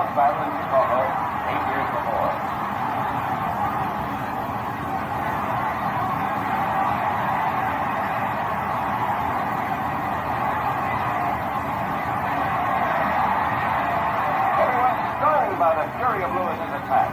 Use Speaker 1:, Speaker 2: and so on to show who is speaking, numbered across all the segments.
Speaker 1: lost battle in Chicago 8 years before. By the fury of Lewis's attack.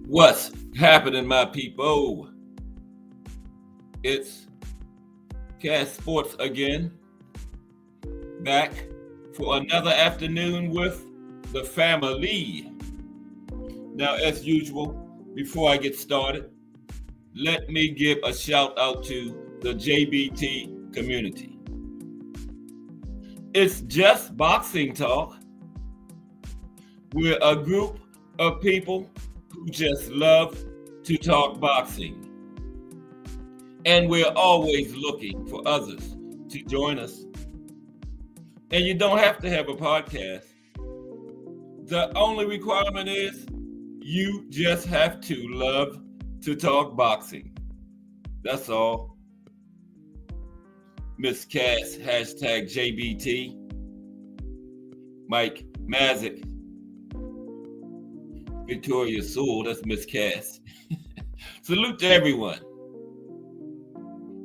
Speaker 2: What's happening, my people? It's Cass Sports again, back for another afternoon with the family. Now, as usual, before I get started, let me give a shout out to the JBT community. It's just boxing talk. We're a group of people who just love to talk boxing. And we're always looking for others to join us. And you don't have to have a podcast. The only requirement is you just have to love to talk boxing. That's all. Miss Cass, hashtag JBT. Mike Mazik. Victoria Sewell, that's Miss Cass. Salute to everyone.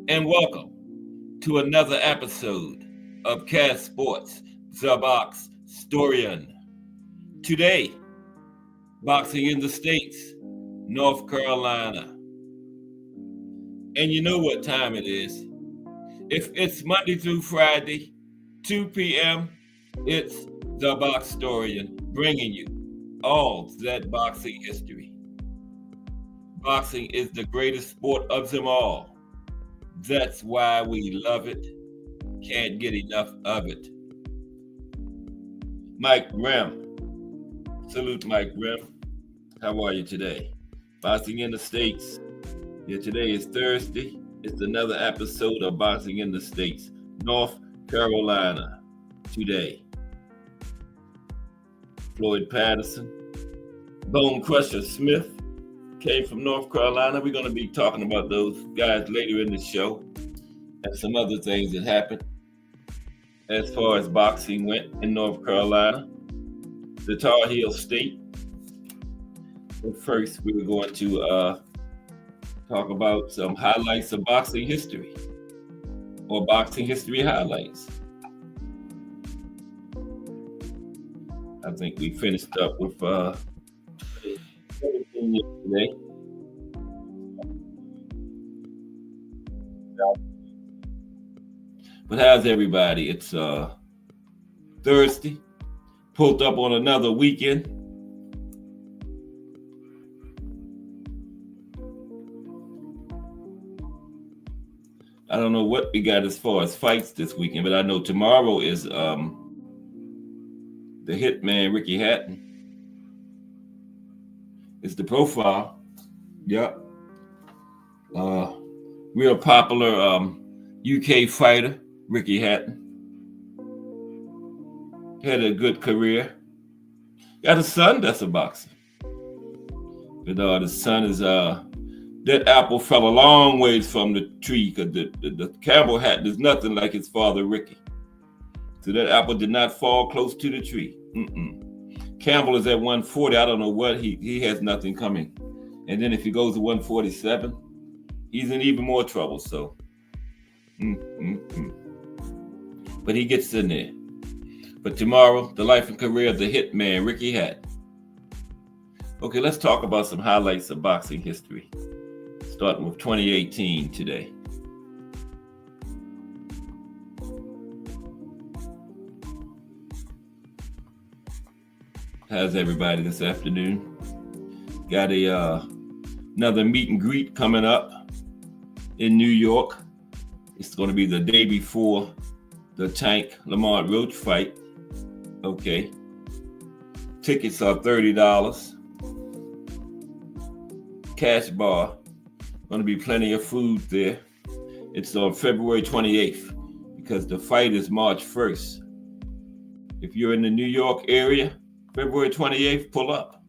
Speaker 2: And welcome to another episode of Cass Sports, the Box Storian. Today, boxing in the States, North Carolina. And you know what time it is. If it's Monday through Friday, 2 p.m., it's the Box Storian bringing you all that boxing history. Boxing is the greatest sport of them all. That's why we love it. Can't get enough of it. Mike Grimm. Salute, Mike Grimm. How are you today? Boxing in the States. Yeah, today is Thursday. It's another episode of Boxing in the States, North Carolina. Today, Floyd Patterson, Bone Crusher Smith came from North Carolina. We're going to be talking about those guys later in the show and some other things that happened as far as boxing went in North Carolina, the Tar Heel State. But first, we're going to talk about some highlights of boxing history or boxing history highlights. I think we finished up with 17 yesterday. But how's everybody? It's Thursday. Pulled up on another weekend. I don't know what we got as far as fights this weekend, but I know tomorrow is the Hitman Ricky Hatton. It's the profile. Yep. Real popular UK fighter, Ricky Hatton. Had a good career. Got a son that's a boxer. But the son is that apple fell a long ways from the tree because the Campbell hat is nothing like his father, Ricky. So that apple did not fall close to the tree. Campbell is at 140. I don't know what he has nothing coming. And then if he goes to 147, he's in even more trouble. So, but he gets in there. But tomorrow, the life and career of the Hitman, Ricky Hatton. Okay, let's talk about some highlights of boxing history. Starting with 2018 today. How's everybody this afternoon? Got another meet and greet coming up in New York. It's going to be the day before the Tank Lamont Roach fight. Okay. Tickets are $30. Cash bar. Going to be plenty of food there. It's on February 28th because the fight is March 1st. If you're in the New York area, February 28th, pull up.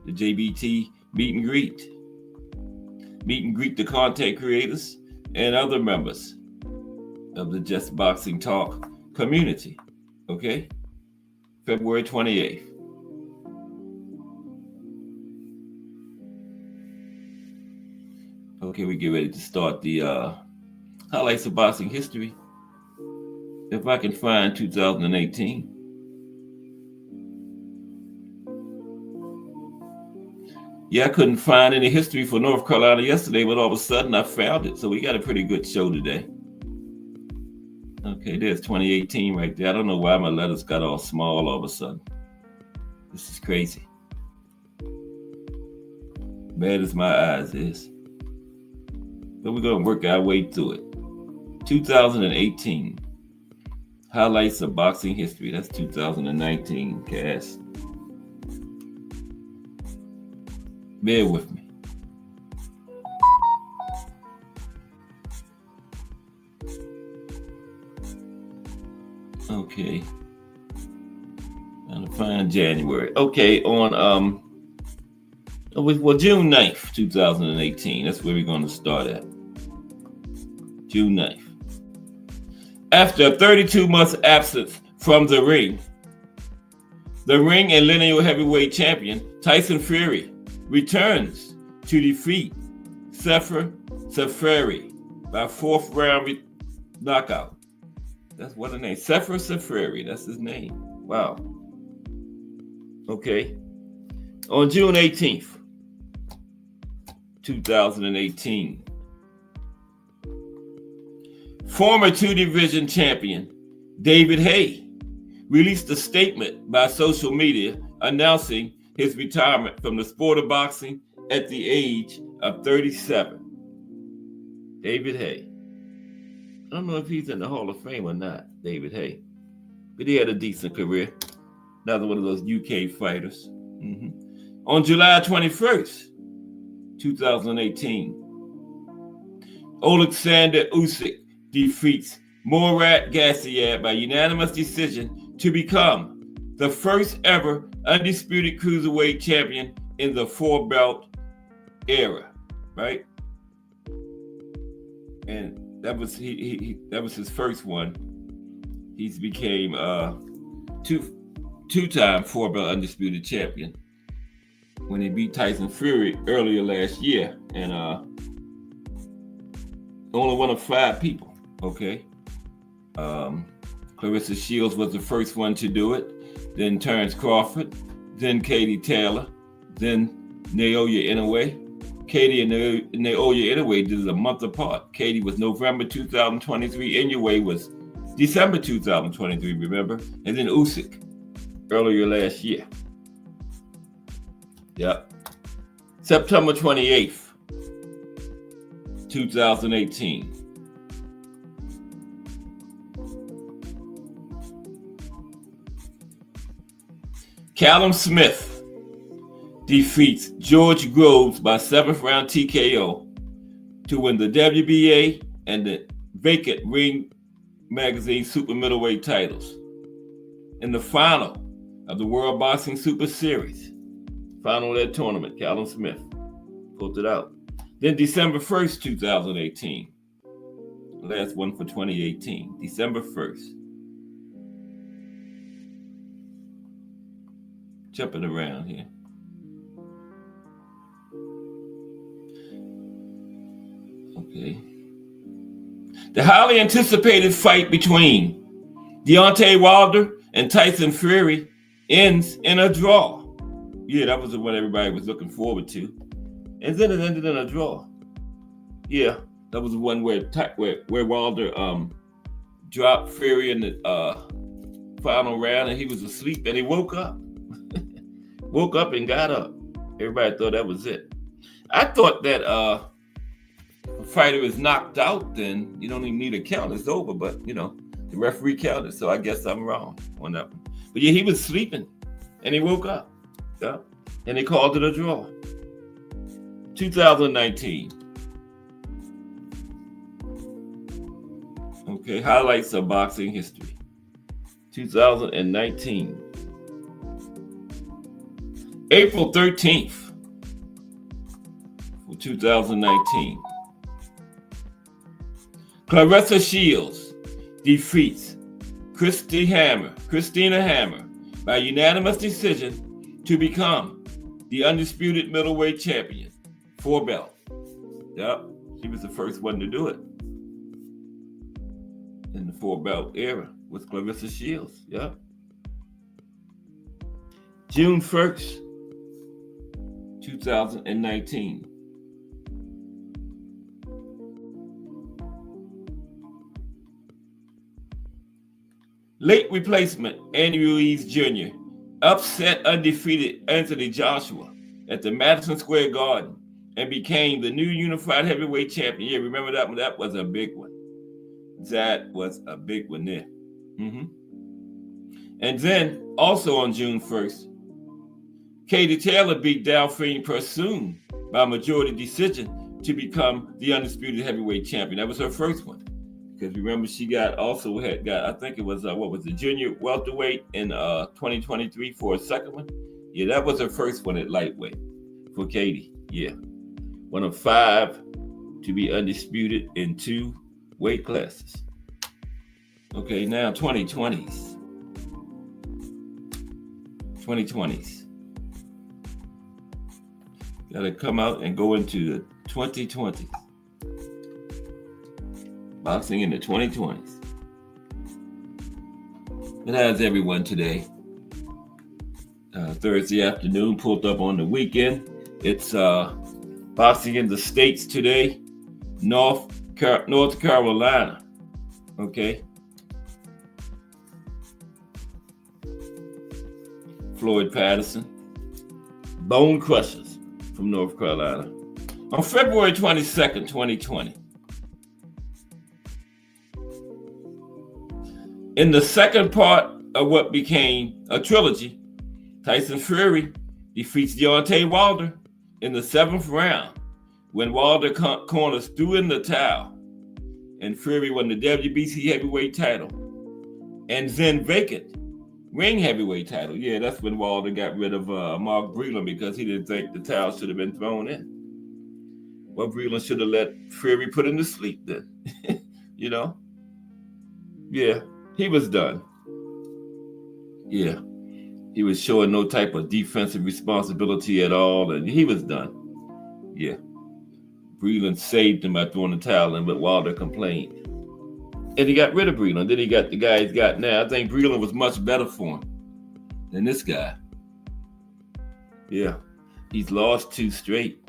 Speaker 2: The JBT meet and greet. Meet and greet the content creators and other members of the Just Boxing Talk community. Okay? February 28th. Okay, we get ready to start the highlights of boxing history. If I can find 2018. Yeah, I couldn't find any history for North Carolina yesterday, but all of a sudden I found it. So we got a pretty good show today. Okay, there's 2018 right there. I don't know why my letters got all small all of a sudden. This is crazy. Bad as my eyes is. But we're going to work our way through it. 2018. Highlights of boxing history. That's 2019, Cass. Bear with me. Okay. Trying to find January. Okay, on June 9th, 2018. That's where we're going to start at. June 9th. After a 32-month absence from the ring and lineal heavyweight champion Tyson Fury returns to defeat Sefer Seferi by fourth round knockout. That's what the name. Sefer Seferi. That's his name. Wow. Okay. On June 18th, 2018, former two-division champion David Haye released a statement by social media announcing his retirement from the sport of boxing at the age of 37. David Haye. I don't know if he's in the Hall of Fame or not, David Haye. But he had a decent career. Another one of those UK fighters. On July 21st, 2018, Alexander Usyk defeats Murat Gassiev by unanimous decision to become the first ever undisputed cruiserweight champion in the four-belt era, right? And that was that was his first one. He's became two-time four-belt undisputed champion when he beat Tyson Fury earlier last year, and only one of 5 people. Okay, Clarissa Shields was the first one to do it. Then Terrence Crawford, then Katie Taylor, then Naoya Inoue. Katie and Naoya Inoue did it a month apart. Katie was November 2023. Inoue was December 2023, remember? And then Usyk earlier last year. Yep. September 28th, 2018. Callum Smith defeats George Groves by 7th round TKO to win the WBA and the vacant Ring Magazine Super Middleweight titles in the final of the World Boxing Super Series. Final of that tournament, Callum Smith pulled it out. Then December 1st, 2018. Last one for 2018, December 1st. Jumping around here. Okay. The highly anticipated fight between Deontay Wilder and Tyson Fury ends in a draw. Yeah, that was the one everybody was looking forward to. And then it ended in a draw. Yeah, that was the one where Wilder dropped Fury in the final round, and he was asleep, and he woke up. Woke up and got up. Everybody thought that was it. I thought that a fighter is knocked out, then you don't even need a count. It's over. But, you know, the referee counted, so I guess I'm wrong on that one. But, yeah, he was sleeping, and he woke up. Yeah, and they called it a draw. 2019. Okay, highlights of boxing history. 2019. April 13th, 2019. Clarissa Shields defeats Christina Hammer by unanimous decision to become the undisputed middleweight champion, 4-belt. Yep, she was the first one to do it in the 4-belt era with Clarissa Shields. Yep. June 1st, 2019. Late replacement Andy Ruiz Jr. upset undefeated Anthony Joshua at the Madison Square Garden and became the new unified heavyweight champion. Yeah, remember that one? That was a big one. That was a big one there. And then, also on June 1st, Katie Taylor beat Delphine Persoon by majority decision to become the undisputed heavyweight champion. That was her first one. Because remember, she got, I think it was, the junior welterweight in 2023 for a second one. Yeah, that was her first one at lightweight for Katie. Yeah. One of 5 to be undisputed in 2 weight classes. Okay, now 2020s. 2020s. Got to come out and go into the 2020s. Boxing in the 2020s. And how's everyone today? Thursday afternoon, pulled up on the weekend. It's boxing in the States today. North Carolina. Okay. Floyd Patterson. Bone Crushers from North Carolina. On February 22nd, 2020. In the second part of what became a trilogy, Tyson Fury defeats Deontay Wilder in the 7th round when Wilder Corners threw in the towel and Fury won the WBC heavyweight title and then vacant ring heavyweight title. Yeah, that's when Wilder got rid of Mark Breland because he didn't think the towel should have been thrown in. Well, Breland should have let Fury put him to sleep then. You know? Yeah, he was done. Yeah, he was showing no type of defensive responsibility at all, and he was done. Yeah, Breland saved him by throwing the towel in, but Wilder complained. And he got rid of Breland. Then he got the guy he's got now. I think Breland was much better for him than this guy. Yeah, he's lost 2 straight.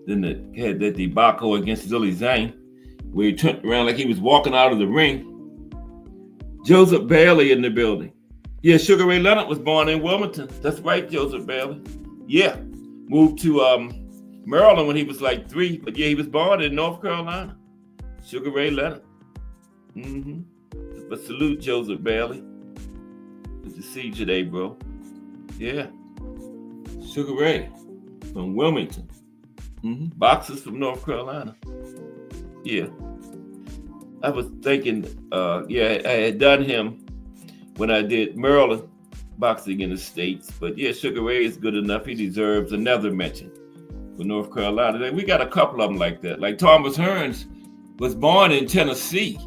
Speaker 2: Then he had that debacle against Zhilei Zhang, where he turned around like he was walking out of the ring. Joseph Bailey in the building. Yeah, Sugar Ray Leonard was born in Wilmington. That's right, Joseph Bailey. Yeah, moved to Maryland when he was like 3, but yeah, he was born in North Carolina. Sugar Ray Leonard. But salute Joseph Bailey. Good to see you today, bro. Yeah. Sugar Ray from Wilmington. Boxers from North Carolina. Yeah. I was thinking, I had done him when I did Maryland boxing in the States. But yeah, Sugar Ray is good enough. He deserves another mention for North Carolina. We got a couple of them like that. Like Thomas Hearns was born in Tennessee,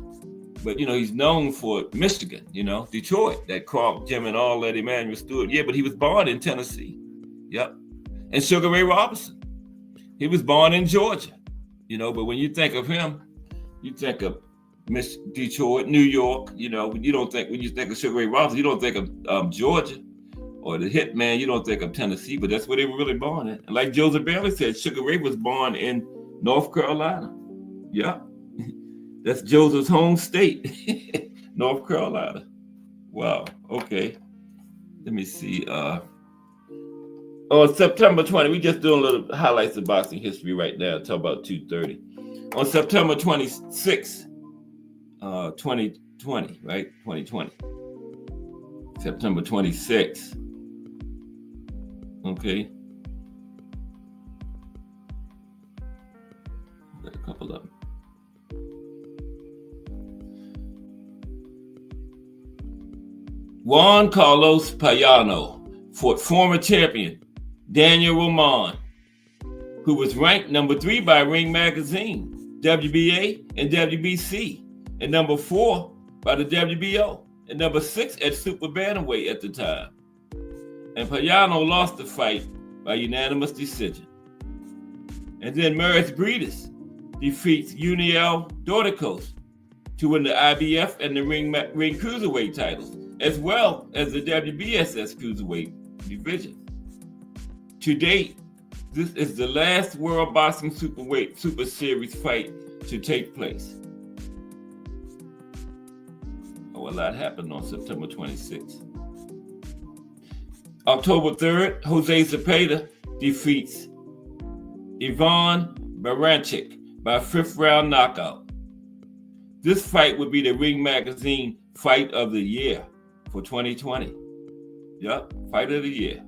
Speaker 2: but he's known for Michigan, Detroit, that Clark, Jim, and all that Emmanuel Stewart. Yeah, but he was born in Tennessee. Yep. And Sugar Ray Robinson, he was born in Georgia, but when you think of him, you think of Detroit, New York, when you think of Sugar Ray Robinson, you don't think of Georgia or the Hitman, you don't think of Tennessee, but that's where they were really born in. And like Joseph Bailey said, Sugar Ray was born in North Carolina. Yeah. That's Joseph's home state, North Carolina. Wow. Okay. Let me see. On September 20, we just doing a little highlights of boxing history right now until about 2:30. On September 26, 2020, right? 2020. September 26. Okay. Got a couple of them. Juan Carlos Payano fought former champion Daniel Roman, who was ranked number 3 by Ring Magazine, WBA and WBC, and number 4 by the WBO, and number 6 at Super Bantamweight at the time. And Payano lost the fight by unanimous decision. And then Maurice Breedis defeats Uniel Dorticos to win the IBF and the Ring Cruiserweight titles, as well as the WBSS Cruiserweight division. To date, this is the last World Boxing Super Series fight to take place. A lot happened on September 26th. October 3rd, Jose Zepeda defeats Ivan Baranchyk by 5th round knockout. This fight would be the Ring Magazine Fight of the Year for 2020. Yup, Fight of the Year.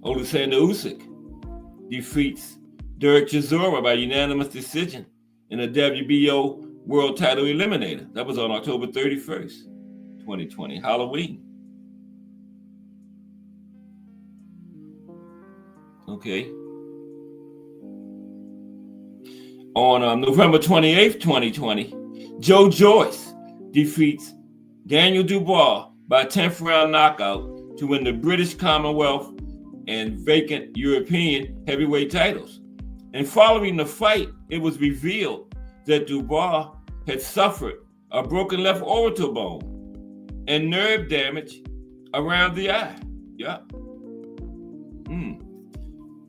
Speaker 2: Alexander Usyk defeats Derek Chisora by unanimous decision in a WBO World Title Eliminator. That was on October 31st, 2020, Halloween. Okay. On November 28th, 2020, Joe Joyce defeats Daniel Dubois by 10th round knockout to win the British Commonwealth and vacant European heavyweight titles. And following the fight, it was revealed that Dubois had suffered a broken left orbital bone and nerve damage around the eye. Yeah.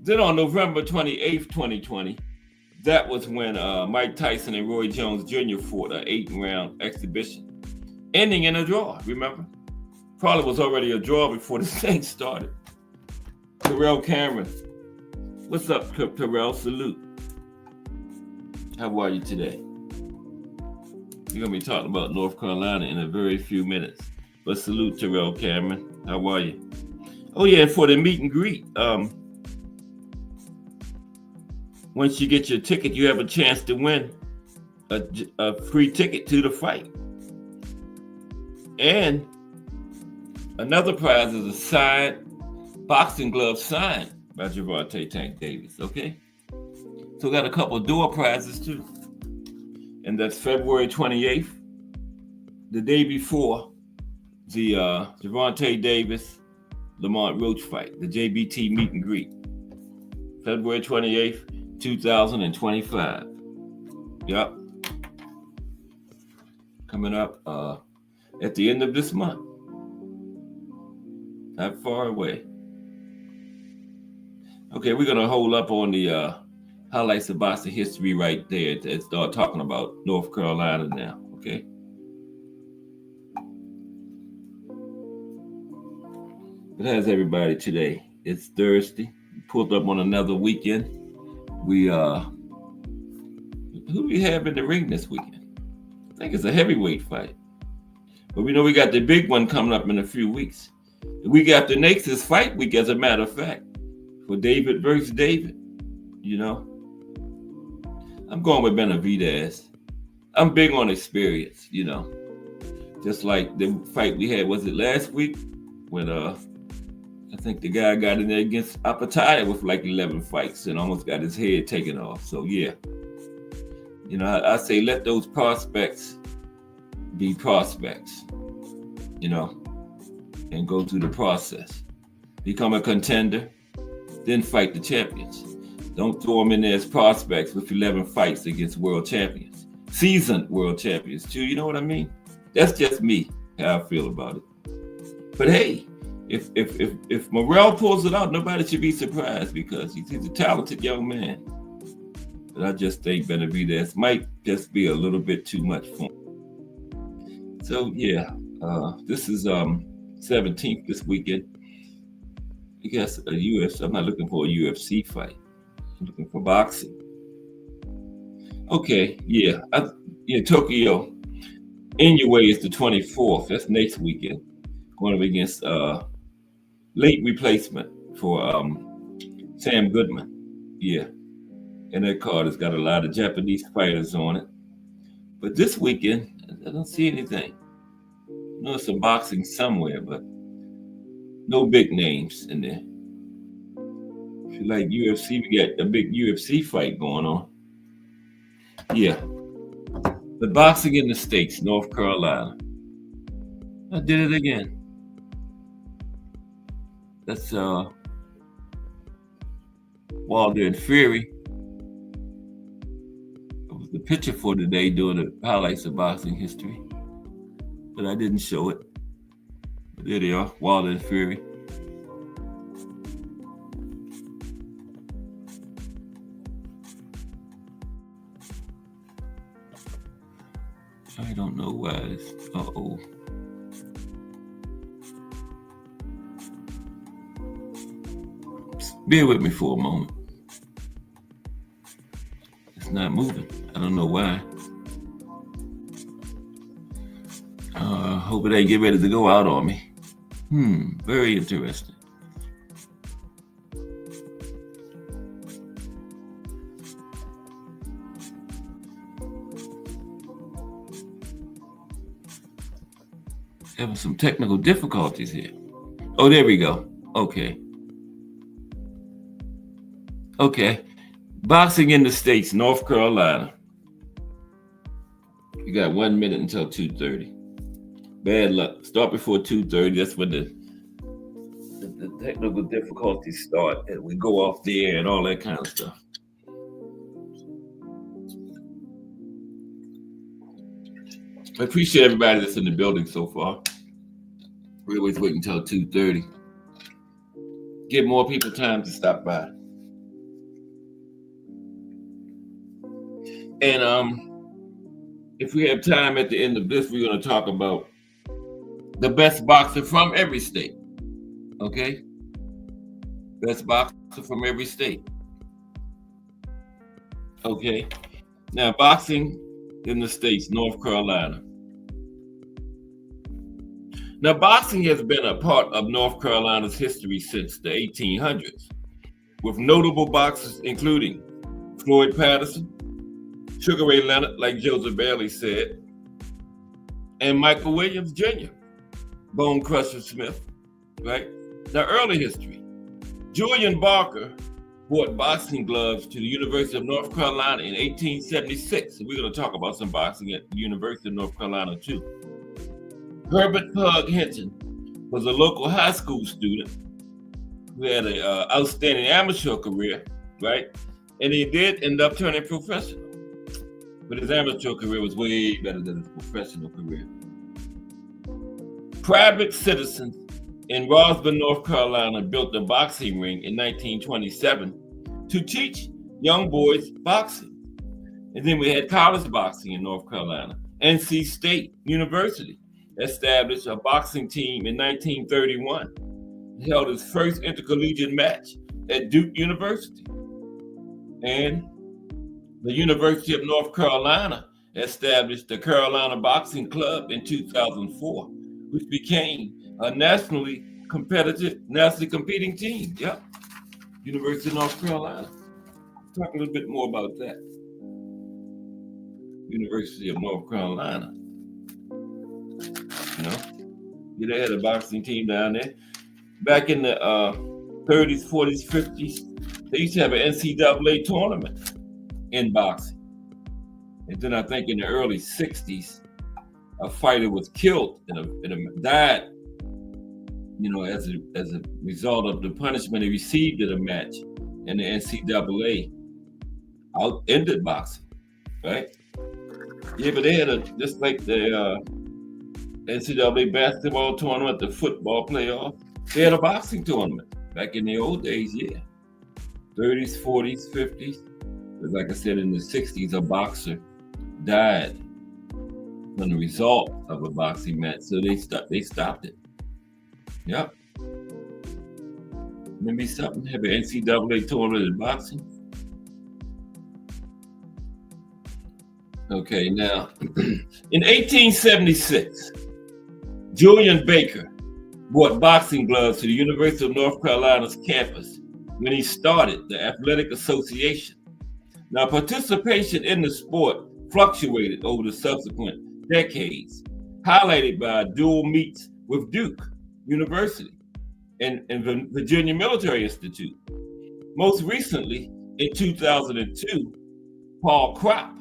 Speaker 2: Then on November 28th, 2020, that was when Mike Tyson and Roy Jones Jr. fought an 8-round exhibition, ending in a draw, remember? Probably was already a draw before the thing started. Terrell Cameron. What's up, Terrell? Salute. How are you today? We're going to be talking about North Carolina in a very few minutes. But salute, Terrell Cameron. How are you? Oh, yeah, for the meet and greet, once you get your ticket, you have a chance to win a free ticket to the fight. And another prize is a signed boxing glove signed by Gervonta Tank Davis, okay? So we got a couple of door prizes too. And that's February 28th, the day before the Gervonta Davis Lamont Roach fight, the JBT meet and greet. February 28th, 2025. Yep. Coming up at the end of this month. Not far away. Okay, we're going to hold up on the highlights of boxing history right there and start talking about North Carolina now, okay? But how's everybody today? It's Thursday. We pulled up on another weekend. We who do we have in the ring this weekend? I think it's a heavyweight fight. But we know we got the big one coming up in a few weeks. The week after next is fight week, as a matter of fact, for David versus David. You know, I'm going with Benavidez. I'm big on experience, you know. Just like the fight we had, was it last week? When I think the guy got in there against Apataya with like 11 fights and almost got his head taken off. So yeah, you know, I say let those prospects be prospects, you know, and go through the process. Become a contender, then fight the champions. Don't throw them in there as prospects with 11 fights against world champions, seasoned world champions too. You know what I mean? That's just me, how I feel about it. But hey, if Morrell pulls it out, nobody should be surprised because he's a talented young man. But I just think Benavidez might just be a little bit too much for him. So yeah, this is 17th this weekend. I guess a UFC. I'm not looking for a UFC fight. I'm looking for boxing. Okay, yeah, Tokyo. Inoue is the 24th. That's next weekend. Going up against late replacement for Sam Goodman. Yeah. And that card has got a lot of Japanese fighters on it. But this weekend, I don't see anything. I know some boxing somewhere, but no big names in there. If you like UFC, we got a big UFC fight going on. Yeah. But boxing in the States, North Carolina. I did it again. That's Wilder and Fury. It was the picture for today doing the highlights of boxing history. But I didn't show it. But there they are, Wilder and Fury. I don't know why it's, uh-oh. Bear with me for a moment. It's not moving. I don't know why. Hope it ain't get ready to go out on me. Very interesting. Having some technical difficulties here. Oh, there we go. Okay. Boxing in the States, North Carolina. You got 1 minute until 2:30. Bad luck. Start before 2:30. That's when the technical difficulties start, and we go off the air and all that kind of stuff. I appreciate everybody that's in the building so far. We always wait until 2:30. Give more people time to stop by. And if we have time at the end of this, we're going to talk about the best boxer from every state. Okay? Best boxer from every state. Okay? Now, boxing in the States, North Carolina. Now, boxing has been a part of North Carolina's history since the 1800s, with notable boxers including Floyd Patterson, Sugar Ray Leonard, like Joseph Bailey said, and Michael Williams Jr., Bone Crusher Smith, right? Now, early history. Julian Barker brought boxing gloves to the University of North Carolina in 1876. So we're going to talk about some boxing at the University of North Carolina, too. Herbert Pug Hinton was a local high school student who had an outstanding amateur career, right? And he did end up turning professional. But his amateur career was way better than his professional career. Private citizens in Roswell, North Carolina built a boxing ring in 1927 to teach young boys boxing. And then we had college boxing in North Carolina. NC State University established a boxing team in 1931. He held his first intercollegiate match at Duke University. And the University of North Carolina established the Carolina Boxing Club in 2004, which became a nationally competing team. Yep. University of North Carolina. Talk a little bit more about that. University of North Carolina. You know, they had a boxing team down there. Back in the 30s, 40s, 50s, they used to have an NCAA tournament in boxing. And then I think in the early 60s, a fighter was killed and died, you know, as a result of the punishment he received in a match. And the NCAA ended boxing, right? Yeah, but they had just like the NCAA basketball tournament, the football playoff, they had a boxing tournament back in the old days, yeah. 30s, 40s, 50s. But like I said, in the 60s, a boxer died from the result of a boxing match. So they stopped it. Yep. Maybe something, have an NCAA tournament in boxing. Okay, now, in 1876, Julian Baker brought boxing gloves to the University of North Carolina's campus when he started the Athletic Association. Now, participation in the sport fluctuated over the subsequent decades, highlighted by dual meets with Duke University and Virginia Military Institute. Most recently, in 2002, Paul Kropp,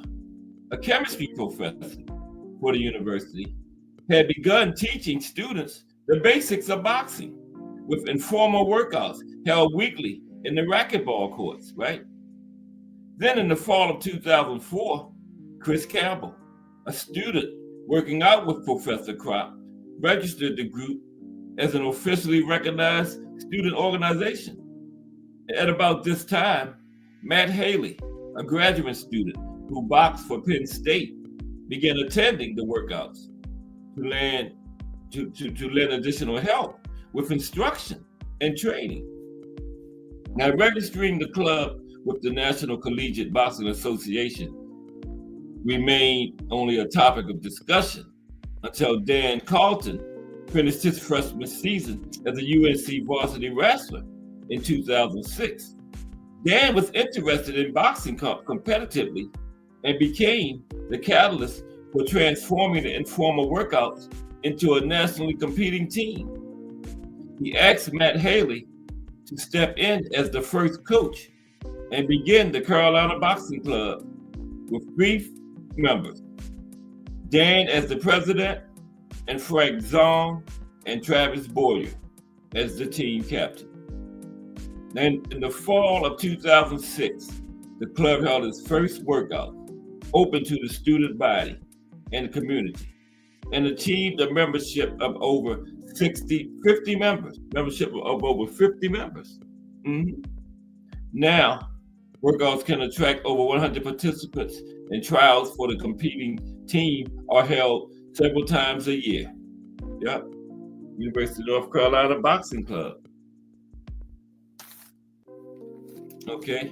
Speaker 2: a chemistry professor for the university, had begun teaching students the basics of boxing with informal workouts held weekly in the racquetball courts, right? Then in the fall of 2004, Chris Campbell, a student working out with Professor Kropp, registered the group as an officially recognized student organization. At about this time, Matt Haley, a graduate student who boxed for Penn State, began attending the workouts to lend additional help with instruction and training. Now, registering the club with the National Collegiate Boxing Association remained only a topic of discussion until Dan Carlton finished his freshman season as a UNC varsity wrestler in 2006. Dan was interested in boxing competitively and became the catalyst for transforming the informal workouts into a nationally competing team. He asked Matt Haley to step in as the first coach and begin the Carolina Boxing Club with 3 members, Dan as the president, and Frank Zong and Travis Boyer as the team captain. Then in the fall of 2006, the club held its first workout open to the student body and the community, and achieved a membership of over 50 members. Mm-hmm. Now, workouts can attract over 100 participants, and trials for the competing team are held several times a year. Yep. University of North Carolina Boxing Club. Okay.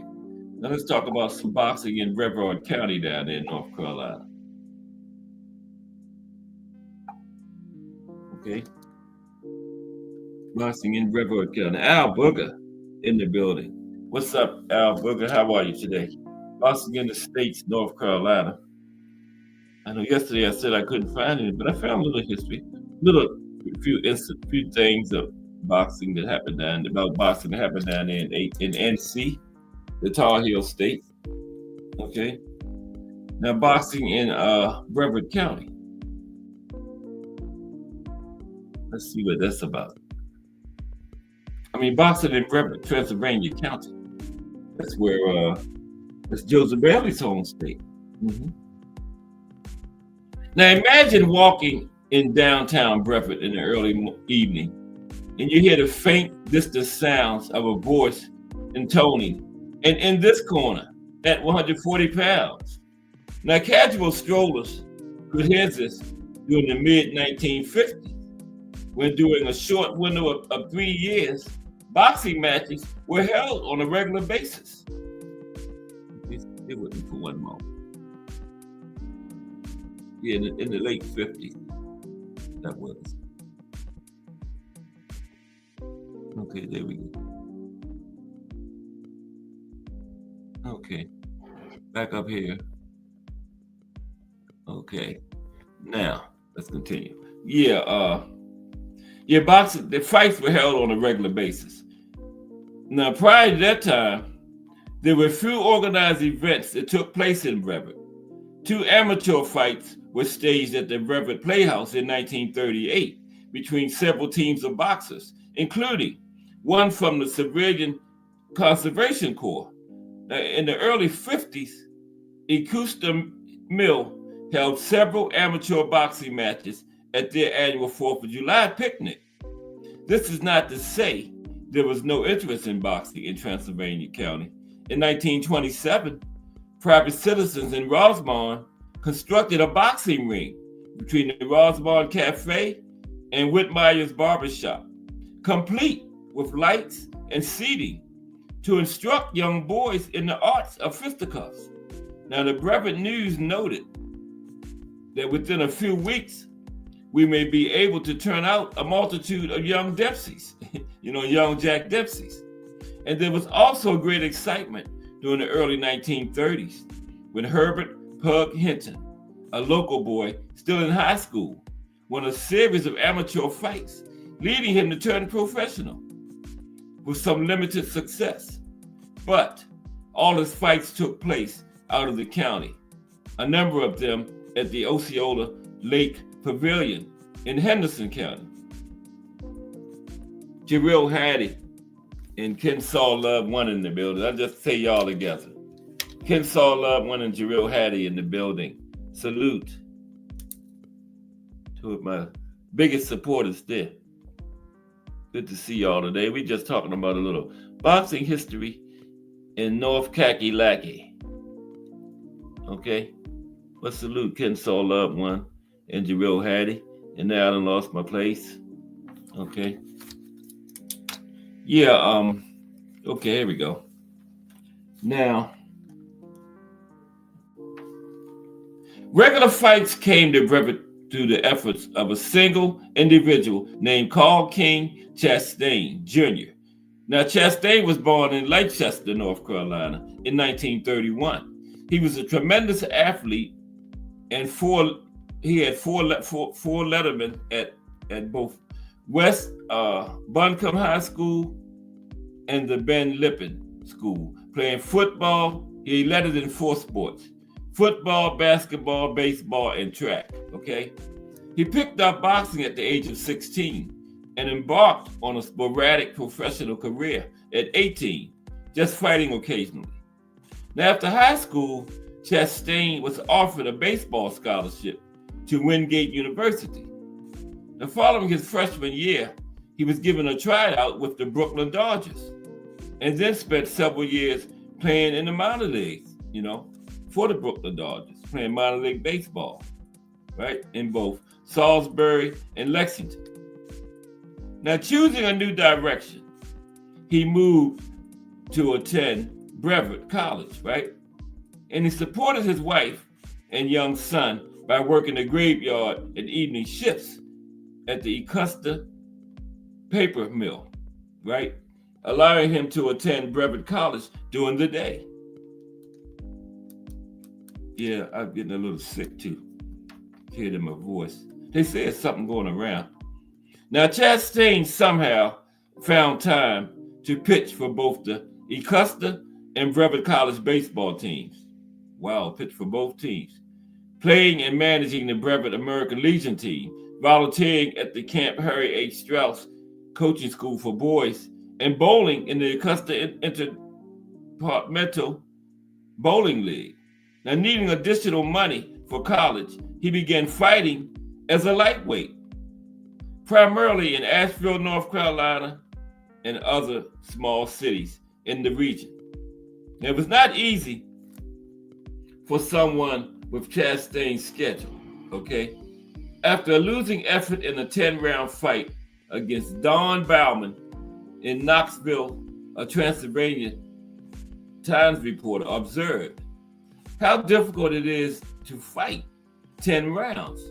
Speaker 2: Now let's talk about some boxing in Brevard County down there in North Carolina. Okay. Boxing in Brevard County. Al Booger in the building. What's up, Al Booger? How are you today? Boxing in the States, North Carolina. I know yesterday I said I couldn't find it, but I found a little history, few things of boxing that happened about boxing that happened down there in NC, the Tar Heel State. Okay. Now boxing in Brevard County. Let's see what that's about. I mean, boxing in Brevard, Pennsylvania County. That's where that's Joseph Bailey's home state. Mm-hmm. Now imagine walking in downtown Brevard in the early evening, and you hear the faint, distant sounds of a voice intoning, and in this corner, at 140 pounds. Now casual strollers could hear this during the mid-1950s, when during a short window of 3 years, boxing matches were held on a regular basis. It wouldn't for one moment. Yeah, in the late 50s, that was. Okay, there we go. Okay, back up here. Okay, now let's continue. Boxing, the fights were held on a regular basis. Now, prior to that time, there were few organized events that took place in Brevard. 2 amateur fights were staged at the Brevard Playhouse in 1938 between several teams of boxers, including one from the Civilian Conservation Corps. Now, in the early 50s, Ecuster Mill held several amateur boxing matches at their annual 4th of July picnic. This is not to say there was no interest in boxing in Transylvania County. In 1927, private citizens in Rosemont constructed a boxing ring between the Rosemont Cafe and Whitmire's Barbershop, complete with lights and seating to instruct young boys in the arts of fisticuffs. Now, the Brevard News noted that within a few weeks, we may be able to turn out a multitude of young Dempseys, young Jack Dempseys. And there was also great excitement during the early 1930s when Herbert Pug Hinton, a local boy still in high school, won a series of amateur fights, leading him to turn professional with some limited success. But all his fights took place out of the county, a number of them at the Osceola Lake Pavilion in Henderson County. Jarrell Hattie and Kensaw Love won in the building. I'll just say y'all together. Kensaw Love won and Jarrell Hattie in the building. Salute to my biggest supporters there. Good to see y'all today. We're just talking about a little boxing history in North Kakalaki. Okay? But salute Kensaw Love won and Jarrell Hattie. And now I done lost my place. Okay. Okay, here we go. Now, regular fights came to Brevard through the efforts of a single individual named Carl King Chastain Jr. Now, Chastain was born in Leicester, North Carolina in 1931. He was a tremendous athlete and he had four lettermen at both West Buncombe High School and the Ben Lippen School. Playing football, he lettered in 4 sports: football, basketball, baseball, and track. Okay, he picked up boxing at the age of 16 and embarked on a sporadic professional career at 18, just fighting occasionally. Now, after high school, Chastain was offered a baseball scholarship to Wingate University. Now, following his freshman year, he was given a tryout with the Brooklyn Dodgers, and then spent several years playing in the minor leagues, for the Brooklyn Dodgers, playing minor league baseball, right, in both Salisbury and Lexington. Now, choosing a new direction, he moved to attend Brevard College, right? And he supported his wife and young son by working the graveyard and evening shifts at the Ecuster paper mill, right? Allowing him to attend Brevard College during the day. Yeah, I'm getting a little sick too. Hear it in my voice. They say it's something going around. Now, Chastain somehow found time to pitch for both the Augusta and Brevet College baseball teams. Wow, pitched for both teams. Playing and managing the Brevet American Legion team, volunteering at the Camp Harry H. Strauss coaching school for boys, and bowling in the Augusta Interdepartmental Bowling League. Now, needing additional money for college, he began fighting as a lightweight, primarily in Asheville, North Carolina, and other small cities in the region. Now, it was not easy for someone with Chastain's schedule, okay? After a losing effort in a 10-round fight against Don Bauman in Knoxville, a Transylvania Times reporter observed how difficult it is to fight 10 rounds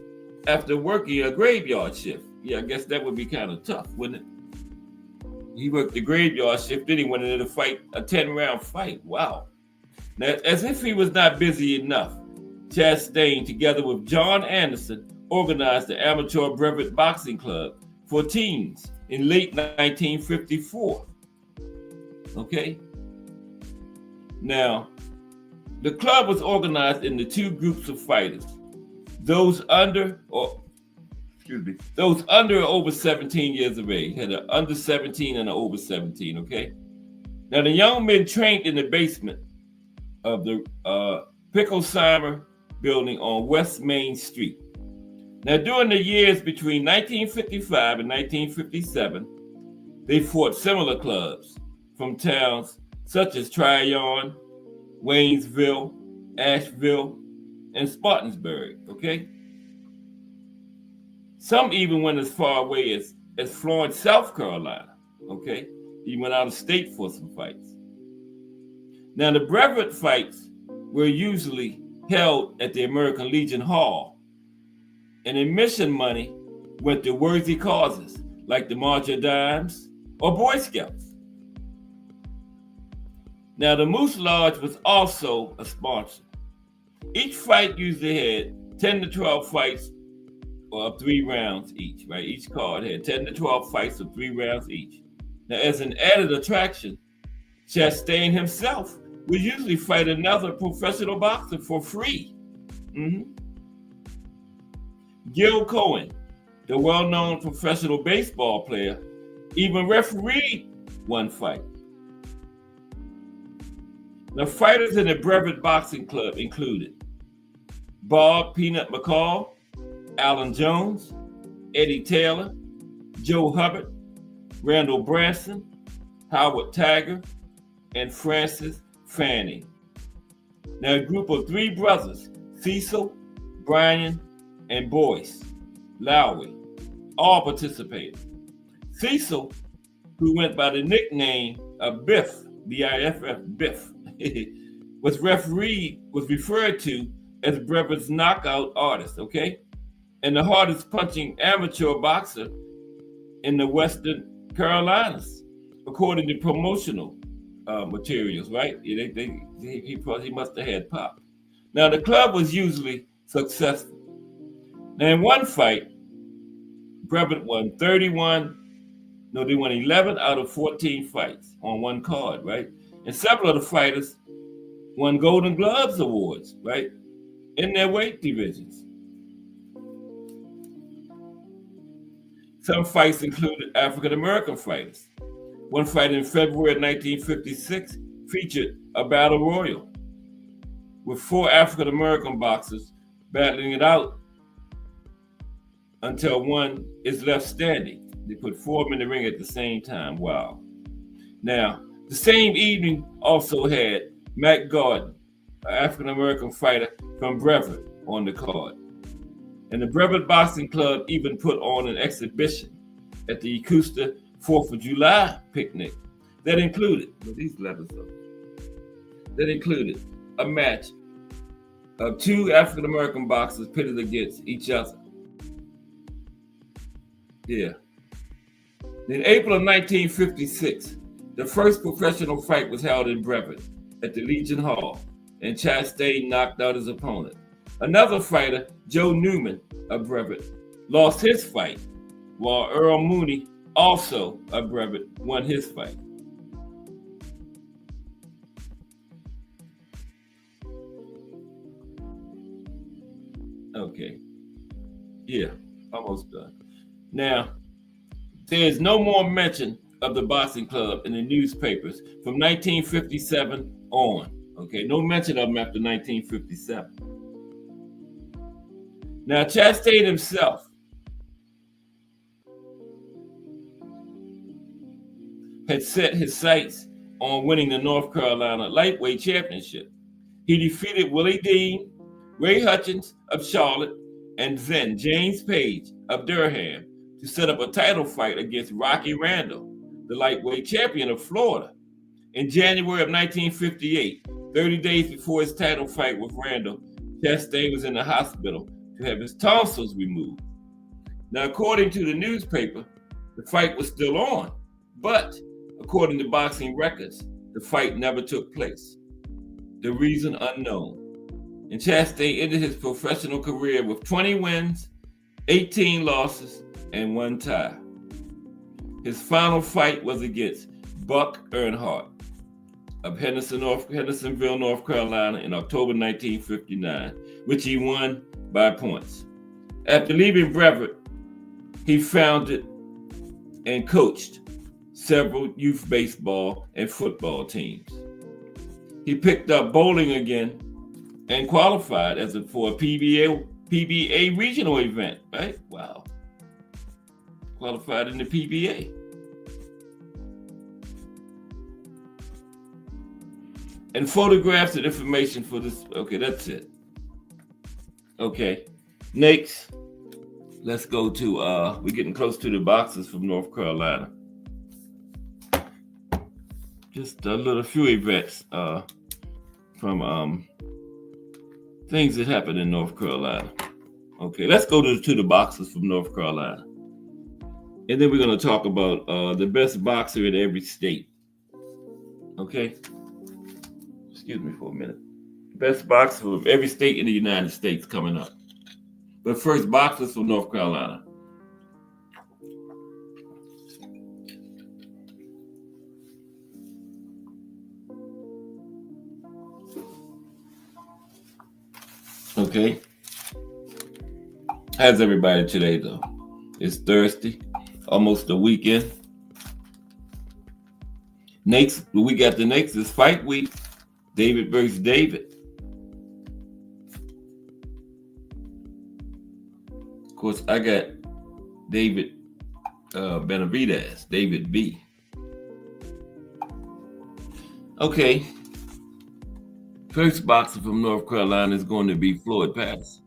Speaker 2: after working a graveyard shift. Yeah, I guess that would be kind of tough, wouldn't it? He worked the graveyard shift, then he went into the fight, a 10-round fight. Wow. Now, as if he was not busy enough, Chastain, together with John Anderson, organized the Amateur Brevet Boxing Club for teens in late 1954. Okay? Now, the club was organized into two groups of fighters. Those under or over 17 years of age. Had an under 17 and an over 17, okay? Now, the young men trained in the basement of the Picklesheimer building on West Main Street. Now, during the years between 1955 and 1957, they fought similar clubs from towns such as Tryon, Waynesville, Asheville, and Spartansburg, okay? Some even went as far away as Florence, South Carolina, okay? He went out of state for some fights. Now, the brevet fights were usually held at the American Legion Hall, and admission money went to worthy causes like the March of Dimes or Boy Scouts. Now, the Moose Lodge was also a sponsor. Each fight usually had 10 to 12 fights of 3 rounds each, right? Each card had 10 to 12 fights of 3 rounds each. Now, as an added attraction, Chastain himself would usually fight another professional boxer for free. Gil Cohen, the well-known professional baseball player, even refereed one fight. The fighters in the Brevet Boxing Club included Bob Peanut McCall, Alan Jones, Eddie Taylor, Joe Hubbard, Randall Branson, Howard Tiger, and Francis Fanning. Now, a group of 3 brothers, Cecil, Brian, and Boyce Lowry, all participated. Cecil, who went by the nickname of Biff, B-I-F-F, Biff, was referred to as Brevet's knockout artist, okay? And the hardest punching amateur boxer in the Western Carolinas, according to promotional materials, right? He must have had pop. Now, the club was usually successful. Now, in one fight, Brevet won 11 out of 14 fights on one card, right? And several of the fighters won Golden Gloves awards, right, in their weight divisions. Some fights included African American fighters. One fight in February of 1956 featured a battle royal with 4 African American boxers battling it out until one is left standing. They put 4 of them in the ring at the same time. Wow. Now, the same evening also had Mac Gordon, an African American fighter from Brevet, on the card. And the Brevet Boxing Club even put on an exhibition at the Augusta 4th of July picnic that included, a match of 2 African American boxers pitted against each other. Yeah. In April of 1956, the first professional fight was held in Brevet at the Legion Hall, and Chastain knocked out his opponent. Another fighter, Joe Newman of Brevet, lost his fight, while Earl Mooney, also of Brevet, won his fight. Okay. Yeah, almost done. Now, there's no more mention of the boxing club in the newspapers from 1957 on. Okay, no mention of them after 1957. Now, Chastain himself had set his sights on winning the North Carolina lightweight championship. He defeated Willie Dean, Ray Hutchins of Charlotte, and then James Page of Durham to set up a title fight against Rocky Randall, the lightweight champion of Florida. In January of 1958, 30 days before his title fight with Randall, Chastain was in the hospital to have his tonsils removed. Now, according to the newspaper, the fight was still on, but according to boxing records, the fight never took place. The reason unknown. And Chastain ended his professional career with 20 wins, 18 losses, and 1 tie. His final fight was against Buck Earnhardt of Hendersonville, North Carolina in October 1959, which he won by points. After leaving Brevet, he founded and coached several youth baseball and football teams. He picked up bowling again and qualified for a PBA regional event, right? Wow. Qualified in the PBA. And photographs and information for this. Okay, that's it. Okay, next, let's go to, we're getting close to the boxers from North Carolina. Just a few events from things that happened in North Carolina. Okay, let's go to the boxers from North Carolina. And then we're going to talk about the best boxer in every state. Okay? Excuse me for a minute. Best boxer from every state in the United States coming up. But first, boxers from North Carolina. Okay. How's everybody today, though? It's Thursday, almost the weekend. Next, we got the next is fight week. David versus David. Of course, I got David Benavidez, David B. Okay. First boxer from North Carolina is going to be Floyd Patterson.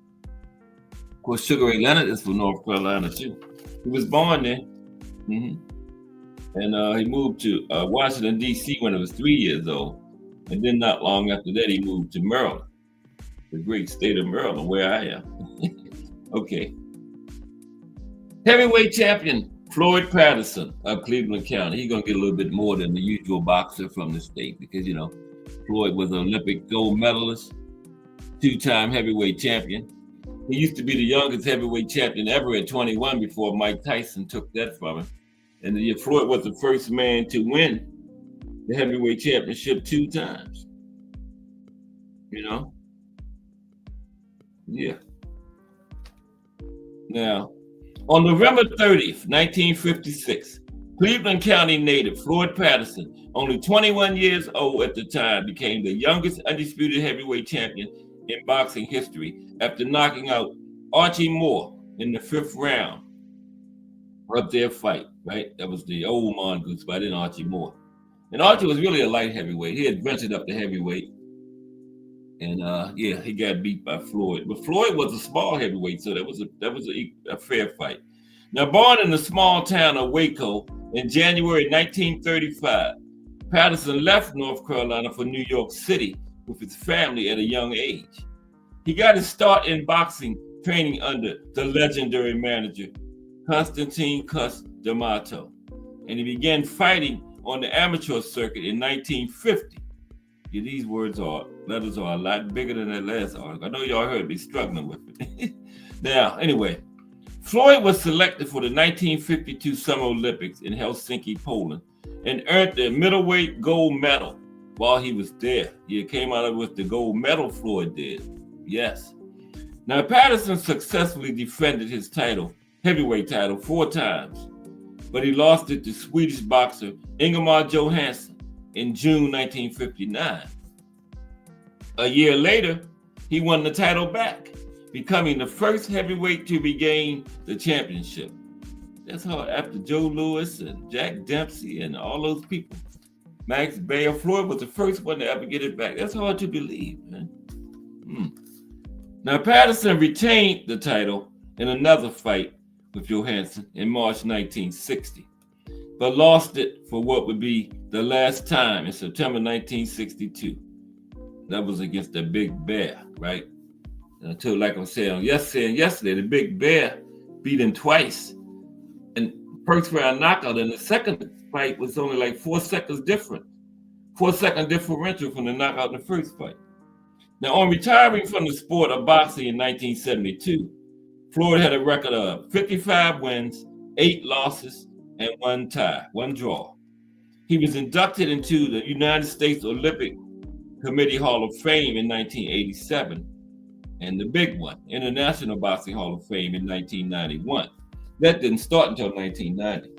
Speaker 2: Of course, Sugar Ray Leonard is from North Carolina too. He was born there. And he moved to Washington, D.C. when he was 3 years old. And then not long after that, he moved to Maryland, the great state of Maryland, where I am. Okay. Heavyweight champion, Floyd Patterson of Cleveland County. He's going to get a little bit more than the usual boxer from the state because, you know, Floyd was an Olympic gold medalist, 2-time heavyweight champion. He used to be the youngest heavyweight champion ever at 21 before Mike Tyson took that from him. And Floyd was the first man to win the heavyweight championship 2 times. You know? Yeah. Now, on November 30th, 1956, Cleveland County native Floyd Patterson, only 21 years old at the time, became the youngest undisputed heavyweight champion in boxing history after knocking out Archie Moore in the 5th round of their fight, right? That was the old mongoose fight in Archie Moore. And Archie was really a light heavyweight. He had ventured up to heavyweight. And yeah, he got beat by Floyd. But Floyd was a small heavyweight, so that was a fair fight. Now, born in the small town of Waco in January 1935, Patterson left North Carolina for New York City with his family at a young age. He got his start in boxing training under the legendary manager, Constantine Cus D'Amato. And he began fighting on the amateur circuit in 1950. Yeah, these letters are a lot bigger than that last article. I know y'all heard me struggling with it. Now, anyway, Floyd was selected for the 1952 Summer Olympics in Helsinki, Poland, and earned the middleweight gold medal while he was there. He came out of with the gold medal, Floyd did. Yes. Now, Patterson successfully defended his heavyweight title 4 times, but he lost it to Swedish boxer Ingemar Johansson in June 1959. A year later, he won the title back, becoming the first heavyweight to regain the championship. That's how, after Joe Louis and Jack Dempsey and all those people, Max Baer, Floyd was the first one to ever get it back. That's hard to believe, man. Now, Patterson retained the title in another fight with Johansson in March 1960, but lost it for what would be the last time in September 1962. That was against the Big Bear, right? Until, like I was saying yesterday, the Big Bear beat him twice. And first round knockout, and the second fight was only like 4 seconds different. 4-second differential from the knockout in the first fight. Now, on retiring from the sport of boxing in 1972, Floyd had a record of 55 wins, 8 losses, and 1 draw. He was inducted into the United States Olympic Committee Hall of Fame in 1987, and the big one, International Boxing Hall of Fame in 1991. That didn't start until 1990.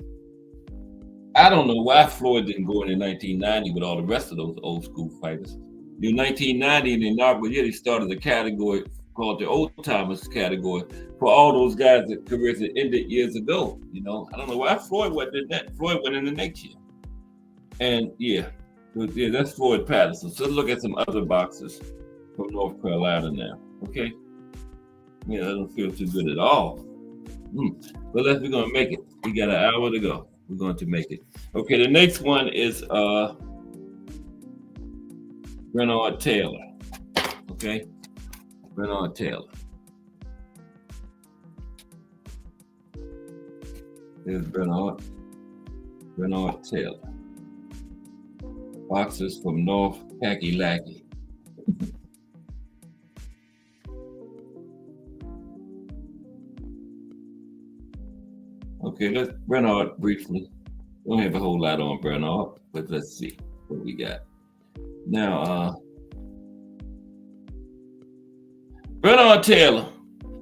Speaker 2: I don't know why Floyd didn't go in 1990 with all the rest of those old school fighters. In 1990, in the inaugural year, they started a category called the old timers category for all those guys that careers that ended years ago. I don't know why Floyd wasn't in that. Floyd went in the next year. And that's Floyd Patterson. So let's look at some other boxers from North Carolina now. Okay. That doesn't feel too good at all. But we're gonna make it. We got an hour to go. We're going to make it. Okay, the next one is Bernard Taylor. Okay, Bernard Taylor. There's Bernard Taylor. Boxers from North Kakalaki. Okay, let's Bernard briefly. Don't have a whole lot on Bernard, but let's see what we got. Now, Bernard Taylor,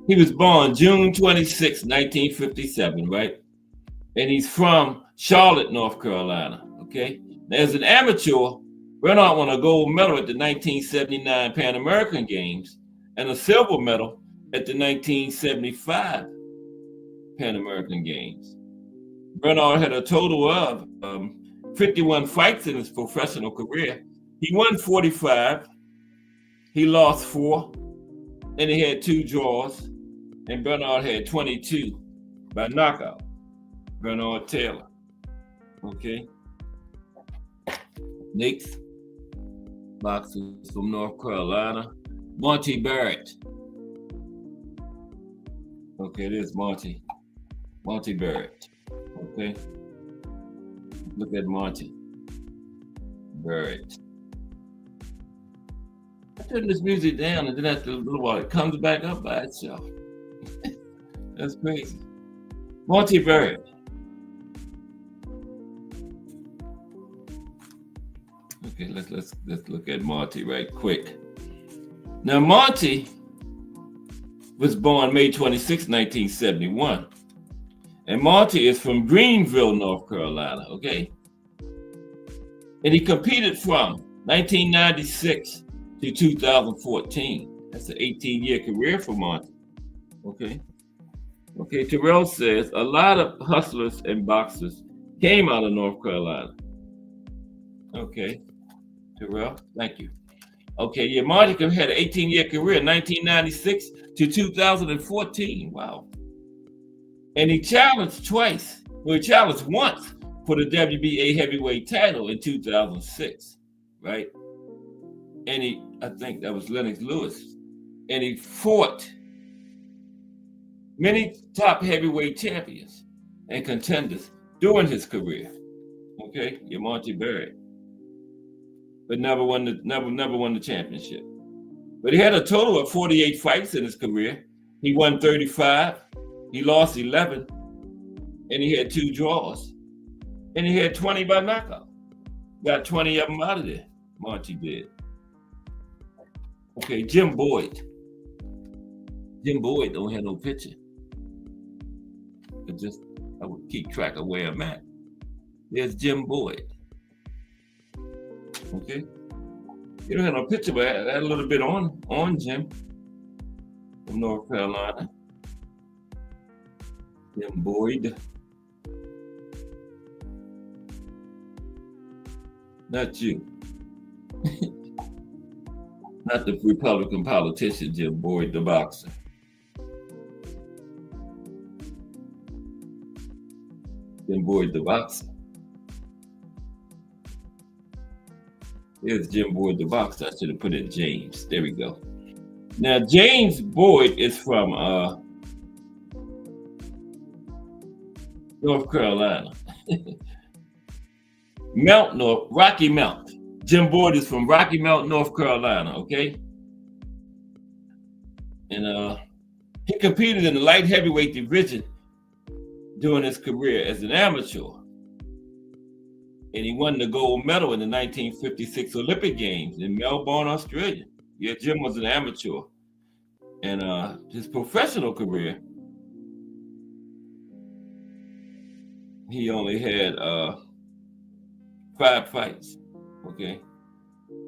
Speaker 2: he was born June 26, 1957, right? And he's from Charlotte, North Carolina, okay? Now, as an amateur, Bernard won a gold medal at the 1979 Pan American Games and a silver medal at the 1975 Pan American Games. Bernard had a total of 51 fights in his professional career. He won 45, he lost 4, and he had 2 draws, and Bernard had 22 by knockout. Bernard Taylor. Okay. Next, boxers from North Carolina. Monty Barrett. Okay, there's Monty Barrett. Okay. Look at Monty Barrett. I turn this music down, and then after a little while, it comes back up by itself. That's crazy. Monty Barrett. Okay, let's look at Monty right quick. Now, Monty was born May 26, 1971. And Monty is from Greenville, North Carolina, okay? And he competed from 1996 to 2014. That's an 18-year career for Monty, okay? Okay, Terrell says, a lot of hustlers and boxers came out of North Carolina. Okay, Terrell, thank you. Okay, yeah, Monty had an 18-year career, 1996 to 2014, wow. And he challenged twice. Well, he challenged once for the WBA heavyweight title in 2006, right? And I think that was Lennox Lewis. And he fought many top heavyweight champions and contenders during his career. Okay, you're Monty Barrett. but never won the championship. But he had a total of 48 fights in his career. He won 35, he lost 11, and he had 2 draws. And he had 20 by knockout. Got 20 of them out of there. Monty did. Okay, Jim Boyd. Jim Boyd don't have no picture. I would keep track of where I'm at. There's Jim Boyd. Okay. You don't have no picture, but I had a little bit on Jim from North Carolina. Jim Boyd. Not you. Not the Republican politician, Jim Boyd, the boxer. Jim Boyd, the boxer. Here's Jim Boyd, the boxer. I should have put in James. There we go. Now, James Boyd is from North Carolina. Rocky Mount. Jim Boyd is from Rocky Mount, North Carolina, okay? And he competed in the light heavyweight division during his career as an amateur. And he won the gold medal in the 1956 Olympic Games in Melbourne, Australia. Yeah, Jim was an amateur. And his professional career, he only had 5 fights, okay?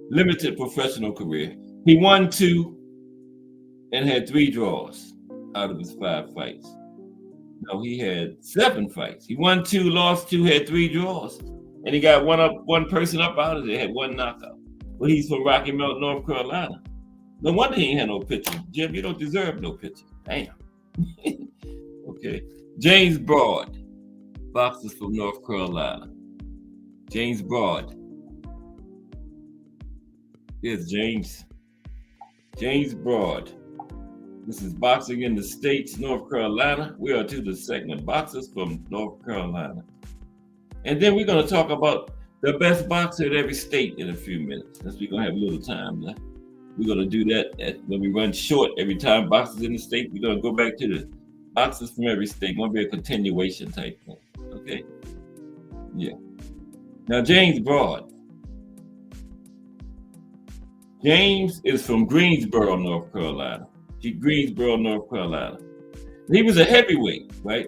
Speaker 2: Limited professional career. He won 2 and had 3 draws out of his 5 fights. No, he had 7 fights. He won 2, lost 2, had 3 draws. And he got one person up out of there, had 1 knockout. But he's from Rocky Mount, North Carolina. No wonder he ain't had no picture. Jim, you don't deserve no picture. Damn. Okay. James Broad, boxers from North Carolina. James Broad. Here's James. James Broad. This is Boxing in the States, North Carolina. We are to the segment Boxers from North Carolina. And then we're going to talk about the best boxer at every state in a few minutes, since we're going to have a little time left. We're going to do that when we run short every time boxers in the state. We're going to go back to the boxers from every state. It's going to be a continuation type thing. Okay? Yeah. Now, James Broad. James is from Greensboro, North Carolina. Greensboro, North Carolina. He was a heavyweight, right?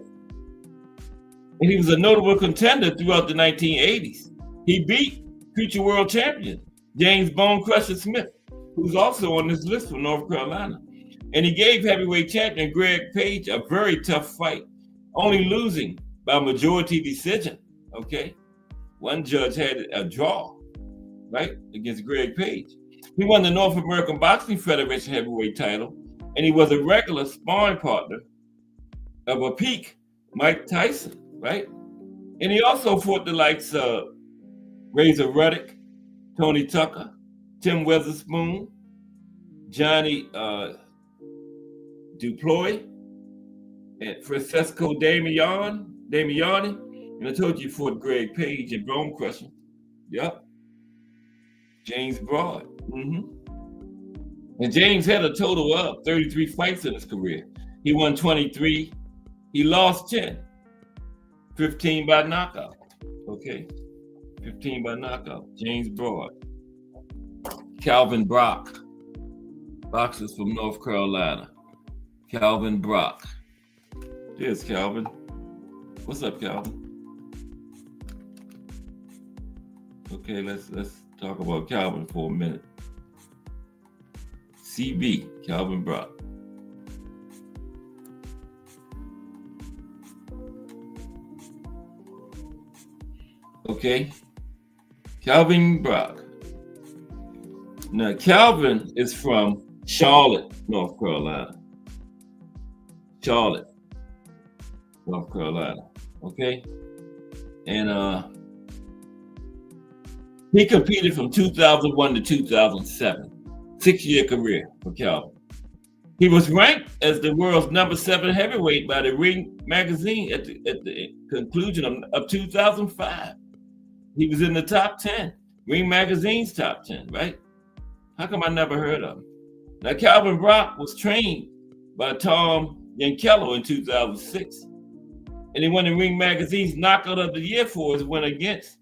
Speaker 2: And he was a notable contender throughout the 1980s. He beat future world champion James Bone Crusher Smith, who's also on this list from North Carolina. And he gave heavyweight champion Greg Page a very tough fight, only losing by majority decision, okay? One judge had a draw, right, against Greg Page. He won the North American Boxing Federation heavyweight title, and he was a regular sparring partner of a peak Mike Tyson, right? And he also fought the likes of Razor Ruddock, Tony Tucker, Tim Weatherspoon, Johnny Duploi, and Francesco Damiani. And I told you he fought Greg Page and Bone Crusher. Yep. James Broad. And James had a total of 33 fights in his career. He won 23. He lost 10. 15 by knockout. Okay. 15 by knockout. James Broad. Calvin Brock. Boxers from North Carolina. Calvin Brock. There's Calvin. What's up, Calvin? Okay, let's talk about Calvin for a minute. CB, Calvin Brock. Okay, Calvin Brock. Now, Calvin is from Charlotte, North Carolina. Charlotte, North Carolina. Okay, and he competed from 2001 to 2007. 6-year career for Calvin. He was ranked as the world's number 7 heavyweight by the Ring magazine at the conclusion of 2005. He was in the top 10 Ring Magazine's top 10, right? How come I never heard of him? Now, Calvin Brock was trained by Tom Yankello in 2006. And he won the Ring Magazine's Knockout of the Year for his win against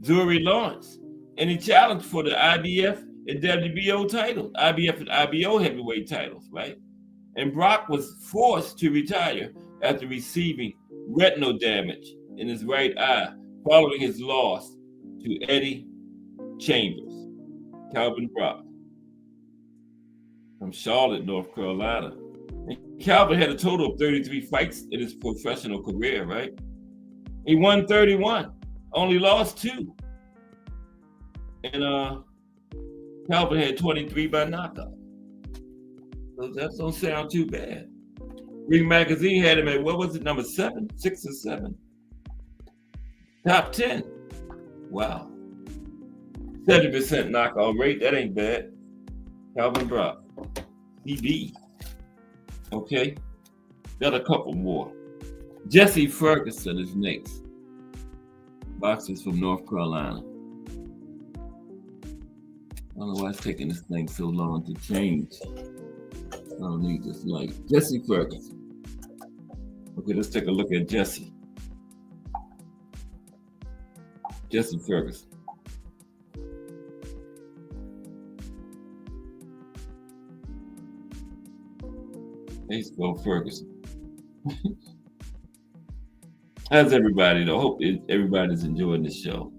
Speaker 2: Zuri Lawrence. And he challenged for the IBF and WBO title, IBF and IBO heavyweight titles, right? And Brock was forced to retire after receiving retinal damage in his right eye following his loss to Eddie Chambers. Calvin Brock from Charlotte, North Carolina. And Calvin had a total of 33 fights in his professional career, right? He won 31, only lost 2. And Calvin had 23 by knockout. So that don't sound too bad. Ring Magazine had him at, what was it, number 7, 6 or 7? Top 10. Wow. 70% knockout rate, that ain't bad. Calvin Brock, CB. Okay, got a couple more. Jesse Ferguson is next. Boxers from North Carolina. I don't know why it's taking this thing so long to change. I don't need this light. Jesse Ferguson. Okay, let's take a look at Jesse. Jesse Ferguson. Baseball Ferguson. How's everybody though? Hope everybody's enjoying the show.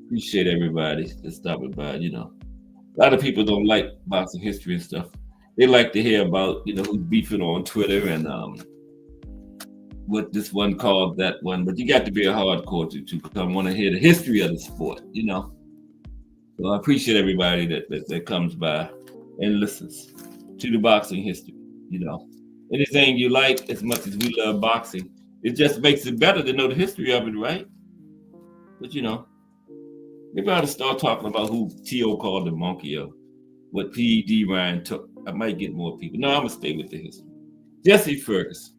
Speaker 2: Appreciate everybody that's stopping by. You know, a lot of people don't like boxing history and stuff. They like to hear about, you know, who's beefing on Twitter and what this one called that one. But you got to be a hardcore to come want to hear the history of the sport. You know, so I appreciate everybody that comes by and listens to the boxing history. You know, anything you like as much as we love boxing, it just makes it better to know the history of it, right? But you know, maybe I ought to start talking about who T.O. called the monkey or what P.E.D. Ryan took. I might get more people. No, I'm gonna stay with the history. Jesse Ferguson.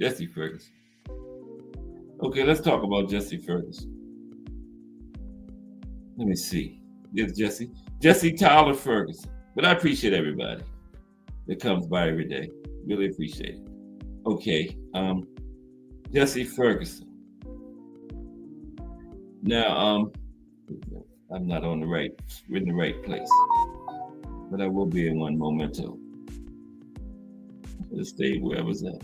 Speaker 2: Jesse Ferguson. Okay, let's talk about Jesse Ferguson. Let me see. There's Jesse. Jesse Tyler Ferguson. But I appreciate everybody that comes by every day. Really appreciate it. Okay, Jesse Ferguson. Now, I'm not on the right, in the right place, but I will be in one momento. Let's stay where I was at.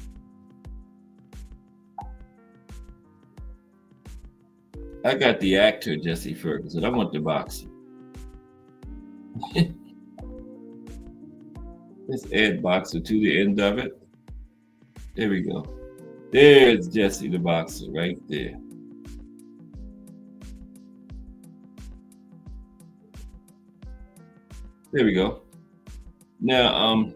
Speaker 2: I got the actor Jesse Ferguson. I want the boxer. Let's add boxer to the end of it. There we go. There's Jesse the boxer right there. There we go. Now,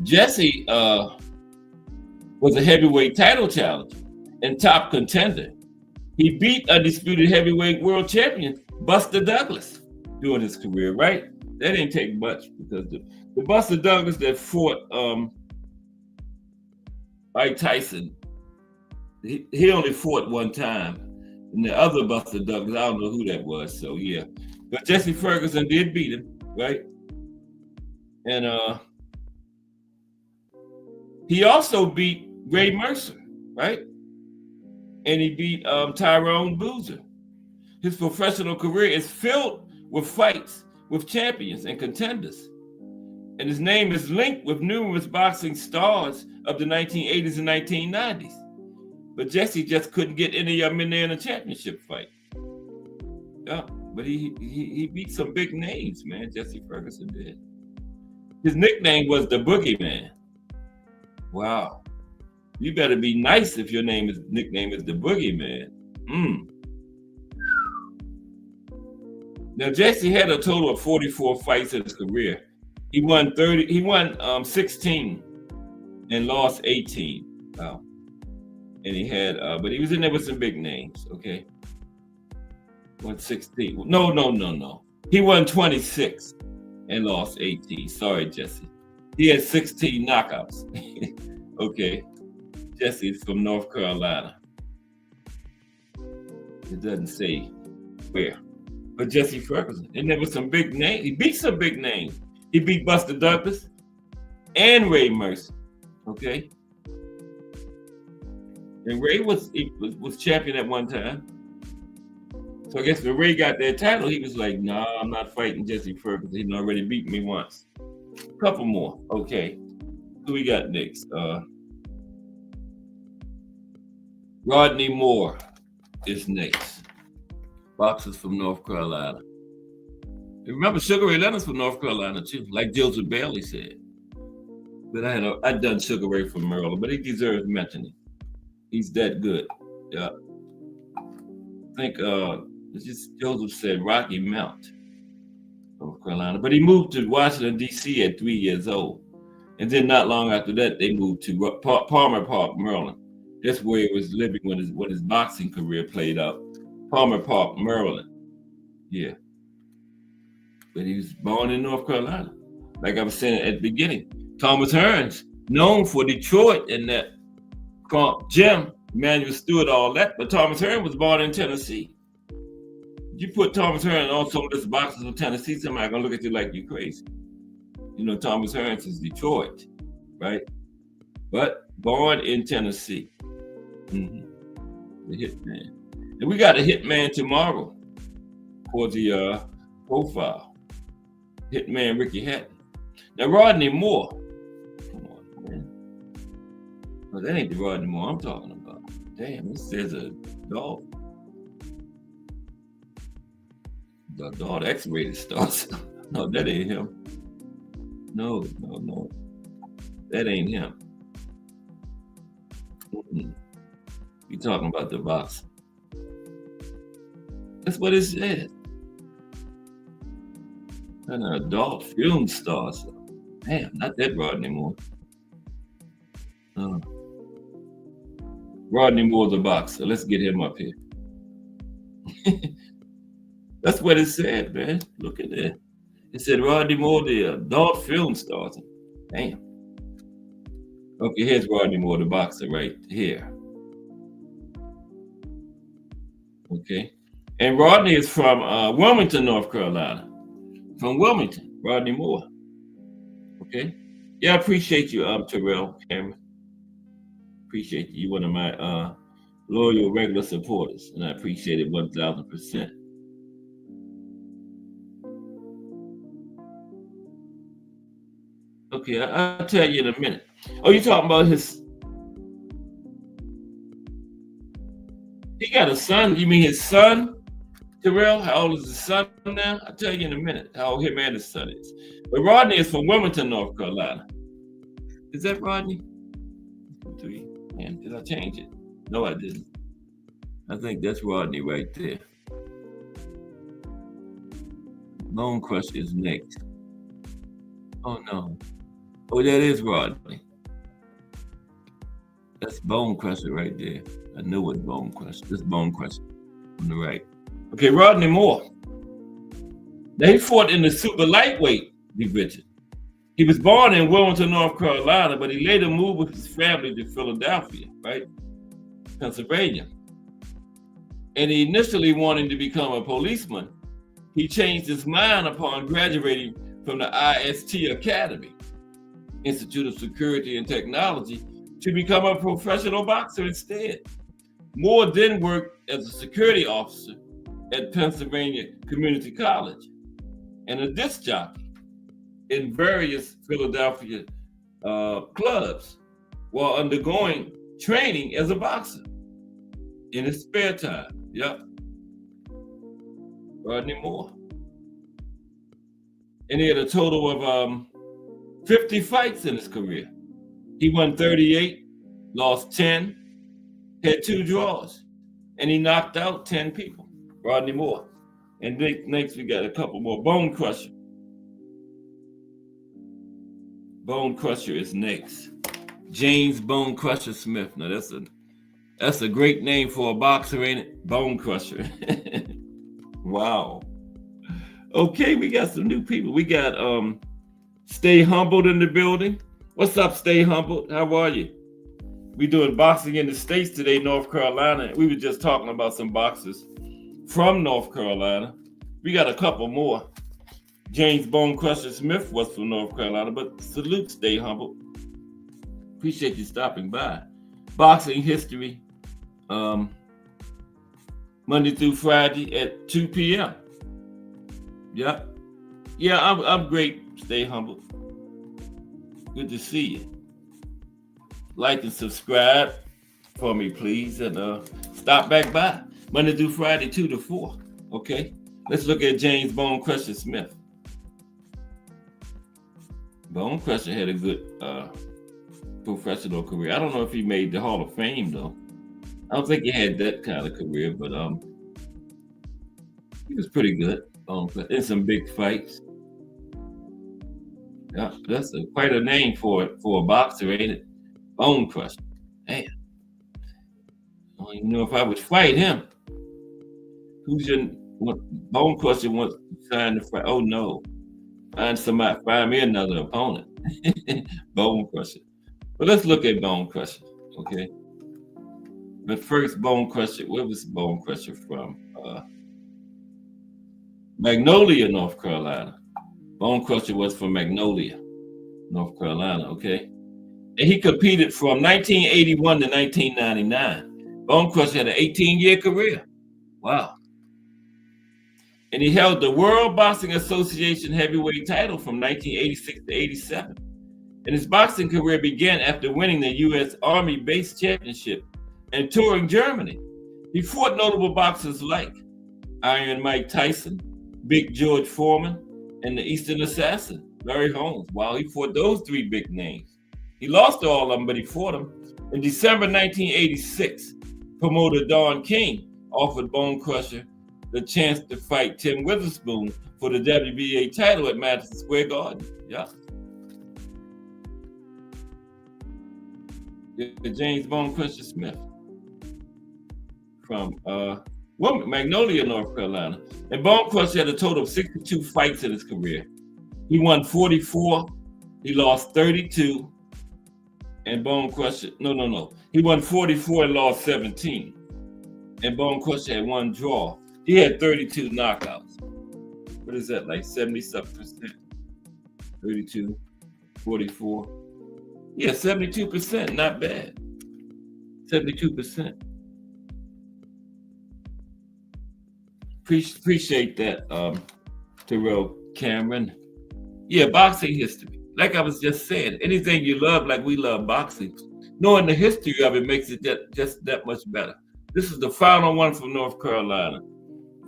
Speaker 2: Jesse was a heavyweight title challenger and top contender. He beat undisputed heavyweight world champion Buster Douglas during his career, right? That didn't take much because the Buster Douglas that fought Mike Tyson, he only fought one time. And the other Buster Douglas, I don't know who that was, so yeah. But Jesse Ferguson did beat him, right? And he also beat Ray Mercer, right? And he beat Tyrone Boozer. His professional career is filled with fights with champions and contenders. And his name is linked with numerous boxing stars of the 1980s and 1990s. But Jesse just couldn't get any of them in there in a championship fight. Yeah, but he beat some big names, man. Jesse Ferguson did. His nickname was the Boogeyman. Wow. You better be nice if your nickname is the Boogeyman. Now Jesse had a total of 44 fights in his career. He won 16 and lost 18. Wow. And he had, but he was in there with some big names, okay? Won 16. No. He won 26 and lost 18. Sorry, Jesse. He had 16 knockouts. Okay. Jesse is from North Carolina. It doesn't say where. But Jesse Ferguson. And there was some big names. He beat some big names. He beat Buster Douglas and Ray Mercer. Okay. And Ray was champion at one time. So I guess when Ray got that title, he was like, "Nah, I'm not fighting Jesse Ferguson. He already beat me once." A couple more. Okay. Who we got next? Rodney Moore is next. Boxers from North Carolina. Remember, Sugar Ray Leonard's from North Carolina too, like Joseph Bailey said. But I'd done Sugar Ray from Maryland, but he deserves mentioning. He's that good. Yeah. I think it's just Joseph said Rocky Mount, North Carolina. But he moved to Washington, D.C. at 3 years old. And then not long after that, they moved to Palmer Park, Maryland. That's where he was living when his boxing career played out. Palmer Park, Maryland. Yeah. But he was born in North Carolina. Like I was saying at the beginning, Thomas Hearns, known for Detroit and that Jim, Emanuel Stewart, all that. But Thomas Hearns was born in Tennessee. You put Thomas Hearns on some of this boxers from Tennessee, somebody gonna look at you like you crazy. You know, Thomas Hearns is Detroit, right? But born in Tennessee. Mm-hmm. The Hitman. And we got a Hitman tomorrow for the profile. Hitman Ricky Hatton. Now, Rodney Moore. Come on, man. Well, that ain't the Rodney Moore I'm talking about. Damn, this says a dog. The dog X-rated stars. No, that ain't him. No. That ain't him. Mm-mm. You talking about the box. That's what it says. An adult film star. Damn, not that Rodney Moore. Rodney Moore's a boxer. Let's get him up here. That's what it said, man. Look at that. It said Rodney Moore, the adult film star. Damn. Okay, here's Rodney Moore, the boxer, right here. Okay. And Rodney is from Wilmington, North Carolina. From Wilmington, Rodney Moore. Okay. Yeah, I appreciate you, Terrell Cameron. Appreciate you. You're one of my loyal, regular supporters, and I appreciate it 1,000%. Okay, I'll tell you in a minute. Oh, you talking about his? He got a son. You mean his son, Terrell? How old is his son now? I'll tell you in a minute how old him and his son is. But Rodney is from Wilmington, North Carolina. Is that Rodney? Man, did I change it? No, I didn't. I think that's Rodney right there. Bone Crusher is next. Oh, no. Oh, that is Rodney. That's Bone Crusher right there. I knew it, Bone Crusher. This Bone Crusher on the right. Okay, Rodney Moore. Now, he fought in the super lightweight division. He was born in Wilmington, North Carolina, but he later moved with his family to Philadelphia, right? Pennsylvania. And he initially wanted to become a policeman. He changed his mind upon graduating from the IST Academy, Institute of Security and Technology, to become a professional boxer instead. Moore then worked as a security officer at Pennsylvania Community College and a disc jockey in various Philadelphia clubs while undergoing training as a boxer in his spare time. Yep. Rodney Moore. And he had a total of 50 fights in his career. He won 38, lost 10, had 2 draws, and he knocked out 10 people. Rodney Moore. And next we got a couple more. Bone Crusher. Bone Crusher is next. James Bone Crusher Smith. Now that's a great name for a boxer, ain't it? Bone Crusher. Wow. Okay, we got some new people. We got Stay Humbled in the building. What's up, Stay Humbled? How are you? We doing boxing in the States today, North Carolina. We were just talking about some boxers from North Carolina. We got a couple more. James Bone Crusher Smith was from North Carolina, but salute, stay humble. Appreciate you stopping by. Boxing history, Monday through Friday at 2 p.m. Yeah. Yeah, I'm great. Stay humble. Good to see you. Like and subscribe for me, please. And stop back by. Monday through Friday, 2 to 4. Okay? Let's look at James Bone Crusher Smith. Bone Crusher had a good professional career. I don't know if he made the Hall of Fame, though. I don't think he had that kind of career, but he was pretty good in some big fights. Yeah, that's quite a name for a boxer, ain't it? Bone Crusher. Man, I don't even know if I would fight him. Who's your Bone Crusher wants to sign to fight? Oh no, find me another opponent. Bone Crusher. But let's look at Bone Crusher, okay? But first, Bone Crusher. Where was Bone Crusher from? Magnolia, North Carolina. Bone Crusher was from Magnolia, North Carolina, okay? And he competed from 1981 to 1999. Bone Crusher had an 18-year career. Wow. And he held the World Boxing Association heavyweight title from 1986 to 87. And his boxing career began after winning the U.S. Army Base Championship and touring Germany. He fought notable boxers like Iron Mike Tyson, Big George Foreman, and the Eastern Assassin, Larry Holmes. Wow, he fought those three big names. He lost to all of them, but he fought them. In December 1986, promoter Don King offered Bone Crusher the chance to fight Tim Witherspoon for the WBA title at Madison Square Garden. Yeah. James Bone Crusher Smith from Magnolia, North Carolina. And Bone Crusher had a total of 62 fights in his career. He won 44, he lost 32, and Bone Crusher, no. He won 44 and lost 17. And Bone Crusher had one draw. He had 32 knockouts. What is that, like 70-something%? 32, 44. Yeah, 72%, not bad. 72%. Appreciate that, Terrell Cameron. Yeah, boxing history. Like I was just saying, anything you love, like we love boxing, knowing the history of it makes it just that much better. This is the final one from North Carolina.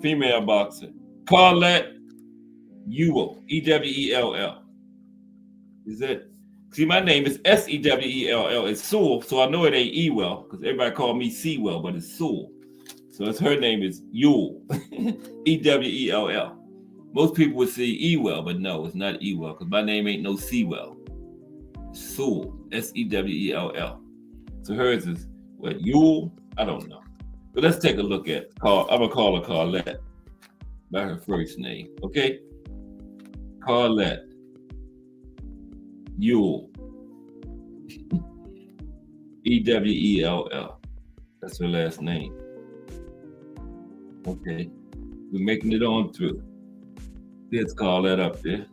Speaker 2: Female boxer, Paulette Ewell, E-W-E-L-L. Is that? See, my name is S-E-W-E-L-L. It's Sewell, so I know it ain't Ewell, because everybody call me Sewell, but it's Sewell. So it's her name is Ewell, E-W-E-L-L. Most people would say Ewell, but no, it's not Ewell, because my name ain't no Sewell. It's Sewell, S-E-W-E-L-L. So hers is, what, Ewell? I don't know. But let's take a look at, I'm going to call her Carlette by her first name, okay? Carlette Ewell. E-W-E-L-L. That's her last name. Okay. We're making it on through. Let's call that up there.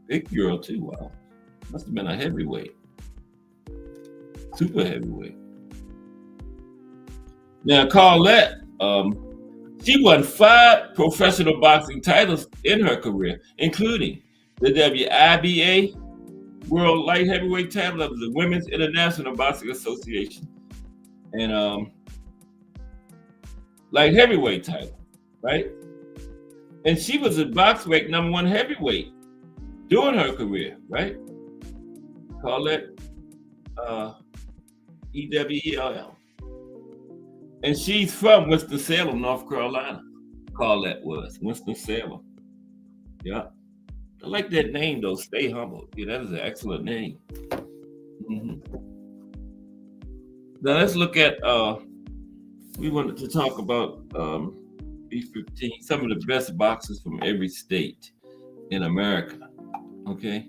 Speaker 2: Big girl, too. Wow. Must have been a heavyweight. Super heavyweight. Now, Carlette, she won 5 professional boxing titles in her career, including the WIBA World Light Heavyweight title of the Women's International Boxing Association, and light heavyweight title, right? And she was a box weight #1 heavyweight during her career, right? Carlette, E-W-E-L-L. And she's from Winston-Salem, North Carolina. Carlette was Winston-Salem. Yeah. I like that name, though. Stay humble. Yeah, that is an excellent name. Now let's look at, we wanted to talk about B0XING, some of the best boxers from every state in America, okay?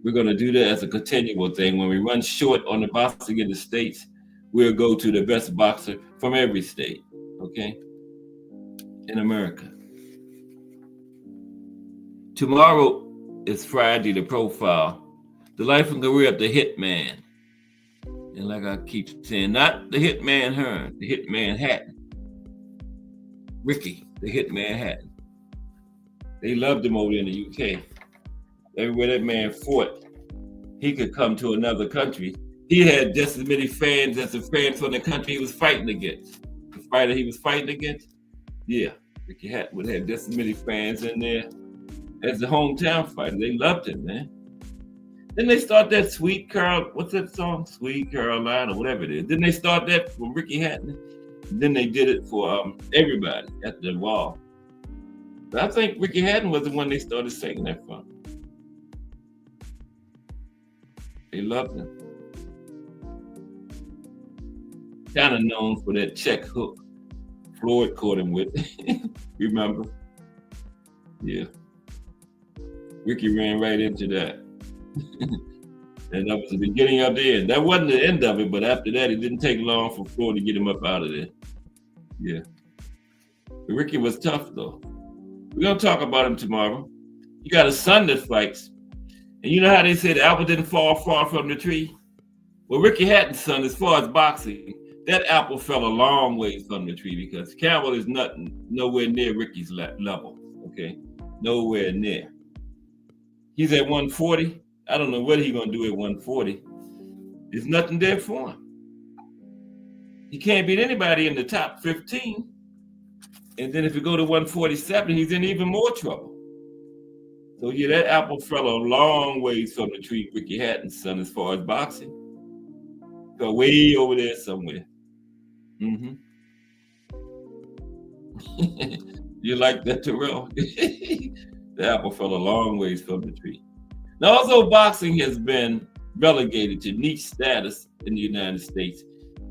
Speaker 2: We're going to do that as a continual thing. When we run short on the boxing in the states, we'll go to the best boxer from every state, okay, in America. Tomorrow is Friday, the profile, the life and career of the hitman. And like I keep saying, not the hitman Hearn, the hitman Hatton. Ricky, the hitman Hatton. They loved him over in the UK. Everywhere that man fought, he could come to another country. He had just as many fans as the fans from the country he was fighting against. The fighter he was fighting against, yeah, Ricky Hatton would have just as many fans in there as the hometown fighter. They loved him, man. Then they start that what's that song? Sweet Caolina, whatever it is. Then they start that from Ricky Hatton. Then they did it for everybody at the wall. But I think Ricky Hatton was the one they started singing that from. They loved him. Kind of known for that check hook Floyd caught him with. Remember? Yeah. Ricky ran right into that. And that was the beginning of the end. That wasn't the end of it, but after that, it didn't take long for Floyd to get him up out of there. Yeah. But Ricky was tough, though. We're going to talk about him tomorrow. He got a son that fights. And you know how they say the apple didn't fall far from the tree? Well, Ricky Hatton's son, as far as boxing, that apple fell a long ways from the tree because Campbell is nowhere near Ricky's level, okay? Nowhere near. He's at 140. I don't know what he's going to do at 140. There's nothing there for him. He can't beat anybody in the top 15. And then if you go to 147, he's in even more trouble. So yeah, that apple fell a long ways from the tree, Ricky Hatton's son, as far as boxing. Go way over there somewhere. Mm-hmm. You like that, Terrell? The apple fell a long ways from the tree. Now, although boxing has been relegated to niche status in the United States,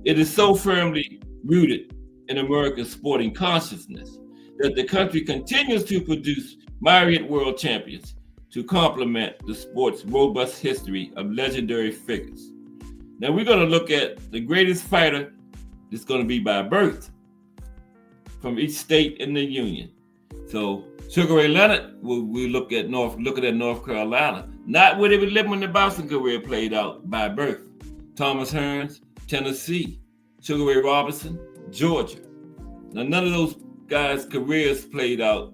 Speaker 2: it is so firmly rooted in America's sporting consciousness that the country continues to produce myriad world champions to complement the sport's robust history of legendary figures. Now, we're going to look at the greatest fighter that's going to be by birth from each state in the union. So, Sugar Ray Leonard, we look at North Carolina, not where they were living when the boxing career played out by birth. Thomas Hearns, Tennessee. Sugar Ray Robinson, Georgia. Now, none of those guys' careers played out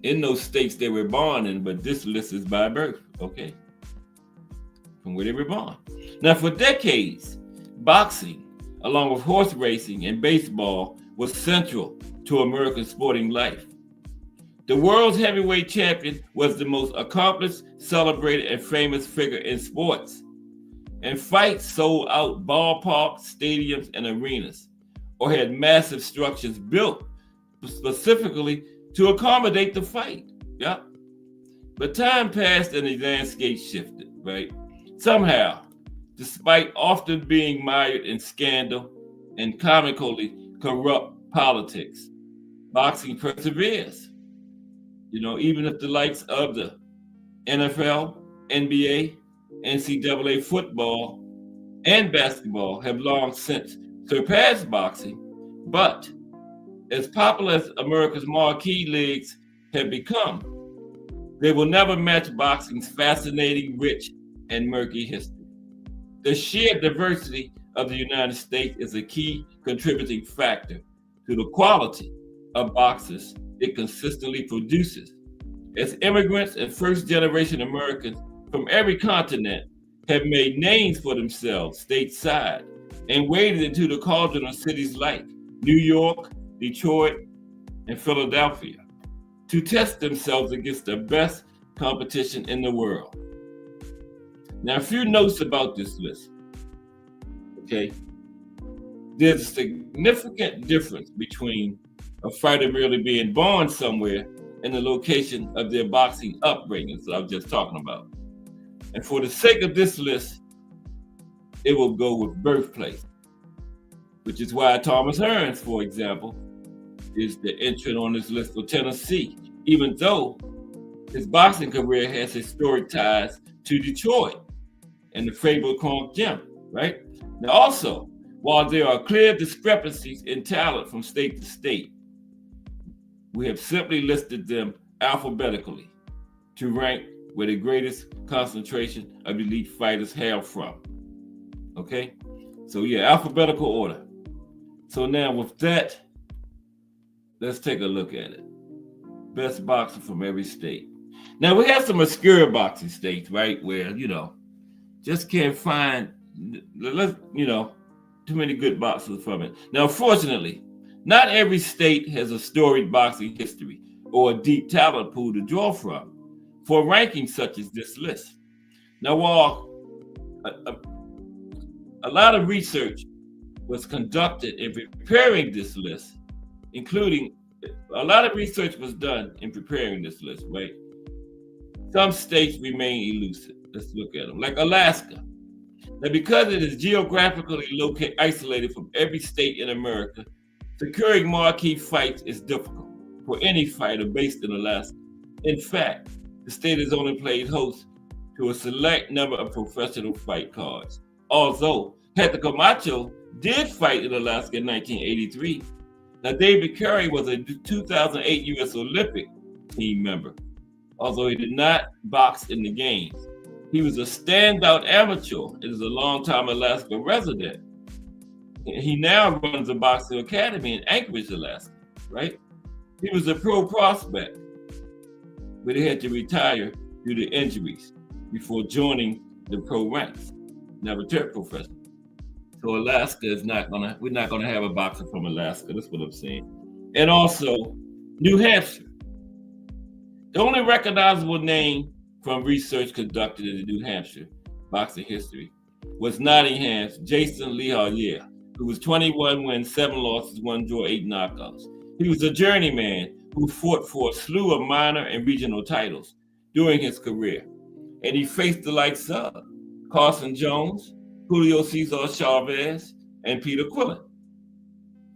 Speaker 2: in those states they were born in, but this list is by birth, okay? From where they were born. Now, for decades, boxing, along with horse racing and baseball, was central to American sporting life. The world's heavyweight champion was the most accomplished, celebrated, and famous figure in sports. And fights sold out ballparks, stadiums, and arenas, or had massive structures built specifically to accommodate the fight. Yep. But time passed and the landscape shifted, right? Somehow, despite often being mired in scandal and comically corrupt politics, boxing perseveres. You know, even if the likes of the NFL, NBA, NCAA football, and basketball have long since surpassed boxing, but as popular as America's marquee leagues have become, they will never match boxing's fascinating, rich, and murky history. The sheer diversity of the United States is a key contributing factor to the quality of boxers it consistently produces. As immigrants and first-generation Americans from every continent have made names for themselves stateside and waded into the cauldron of cities like New York, Detroit, and Philadelphia to test themselves against the best competition in the world. Now, a few notes about this list, okay? There's a significant difference between a fighter merely being born somewhere and the location of their boxing upbringing that I was just talking about. And for the sake of this list, it will go with birthplace, which is why Thomas Hearns, for example, is the entrant on this list for Tennessee, even though his boxing career has historic ties to Detroit and the fabled Conk Gym, right? Now also, while there are clear discrepancies in talent from state to state, we have simply listed them alphabetically. to rank where the greatest concentration of elite fighters hail from. Okay? So yeah, alphabetical order. So now with that, let's take a look at it. Best boxer from every state. Now we have some obscure boxing states, right? Where, just can't find, too many good boxers from it. Now, fortunately, not every state has a storied boxing history or a deep talent pool to draw from for rankings such as this list. Now, while a lot of research was conducted in preparing this list, including a lot of research was done in preparing this list, right? Some states remain elusive. Let's look at them, like Alaska. Now, because it is geographically isolated from every state in America, securing marquee fights is difficult for any fighter based in Alaska. In fact, the state has only played host to a select number of professional fight cards. Although Hector Camacho did fight in Alaska in 1983. Now, David Curry was a 2008 U.S. Olympic team member, although he did not box in the games. He was a standout amateur and is a longtime Alaska resident. He now runs a boxing academy in Anchorage, Alaska, right? He was a pro prospect, but he had to retire due to injuries before joining the pro ranks. Never turned professional. So Alaska we're not gonna have a boxer from Alaska. That's what I'm saying. And also, New Hampshire. The only recognizable name from research conducted in New Hampshire boxing history was Nottingham's Jason Lehoyer, who was 21 wins, 7 losses, 1 draw, 8 knockouts. He was a journeyman who fought for a slew of minor and regional titles during his career. And he faced the likes of Carson Jones, Julio Cesar Chavez, and Peter Quillen.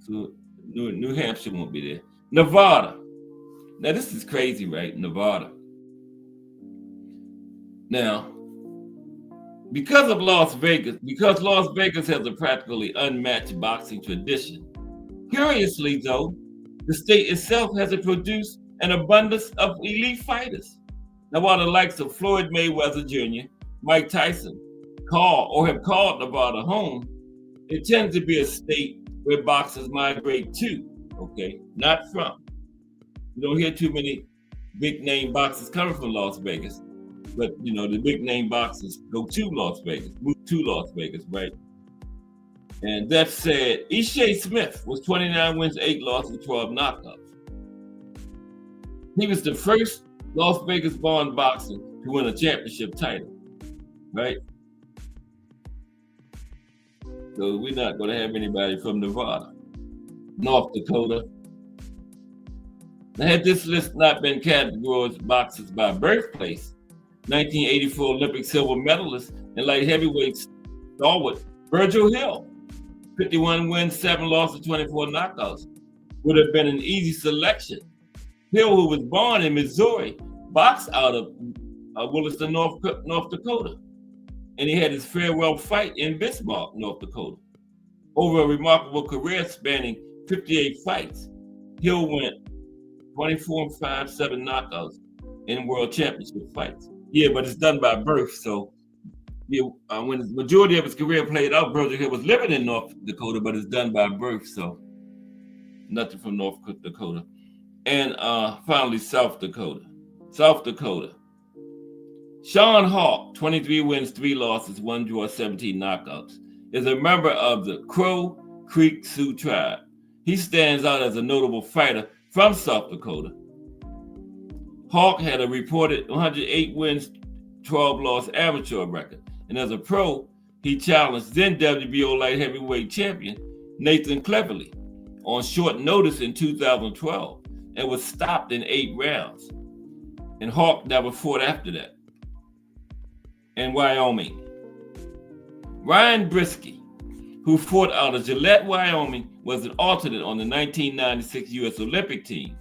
Speaker 2: So New Hampshire won't be there. Nevada. Now this is crazy, right? Nevada. Now, because Las Vegas has a practically unmatched boxing tradition, curiously though, the state itself hasn't produced an abundance of elite fighters. Now, while the likes of Floyd Mayweather Jr., Mike Tyson have called Nevada home, it tends to be a state where boxers migrate to, okay, not from. You don't hear too many big name boxers coming from Las Vegas. But, the big name boxers go to Las Vegas, move to Las Vegas, right? And that said, Ishii Smith was 29 wins, 8 losses, 12 knockouts. He was the first Las Vegas-born boxer to win a championship title, right? So we're not going to have anybody from Nevada. North Dakota. Now, had this list not been categorized boxers by birthplace, 1984 Olympic silver medalist and light heavyweight stalwart Virgil Hill, 51 wins, 7 losses, 24 knockouts, would have been an easy selection. Hill, who was born in Missouri, boxed out of Williston, North Dakota, and he had his farewell fight in Bismarck, North Dakota. Over a remarkable career spanning 58 fights, Hill went 24-5, 7 knockouts in world championship fights. Yeah, but it's done by birth. So when the majority of his career played out, Virgil Hill was living in North Dakota, but it's done by birth. So nothing from North Dakota. And finally, South Dakota. Sean Hawk, 23 wins, 3 losses, 1 draw, 17 knockouts, is a member of the Crow Creek Sioux tribe. He stands out as a notable fighter from South Dakota. Hawk had a reported 108 wins, 12 loss amateur record. And as a pro, he challenged then WBO light heavyweight champion Nathan Cleverly on short notice in 2012 and was stopped in 8 rounds. And Hawk never fought after that. And Wyoming. Ryan Brisky, who fought out of Gillette, Wyoming, was an alternate on the 1996 U.S. Olympic team.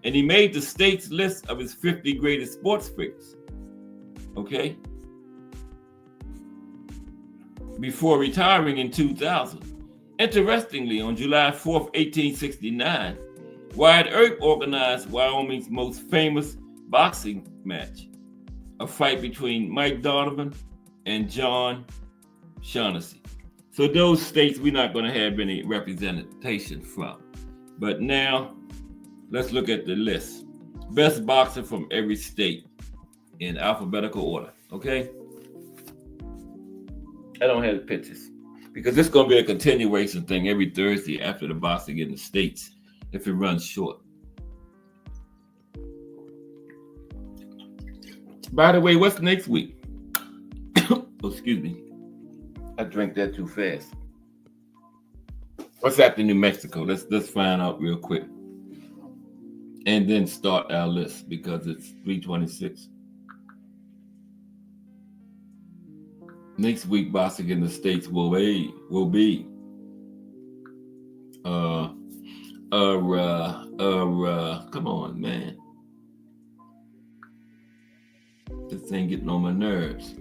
Speaker 2: And he made the state's list of his 50 greatest sports figures. Okay? Before retiring in 2000. Interestingly, on July 4th, 1869, Wyatt Earp organized Wyoming's most famous boxing match, a fight between Mike Donovan and John Shaughnessy. So those states we're not going to have any representation from. But now let's look at the list. Best boxer from every state in alphabetical order, okay? I don't have the pictures because it's going to be a continuation thing every Thursday after the boxing in the States if it runs short. By the way, what's next week? Oh, excuse me. I drank that too fast. What's after New Mexico? Let's find out real quick. And then start our list because it's 3:26. Next week, boxing in the States will be come on, man. This thing getting on my nerves.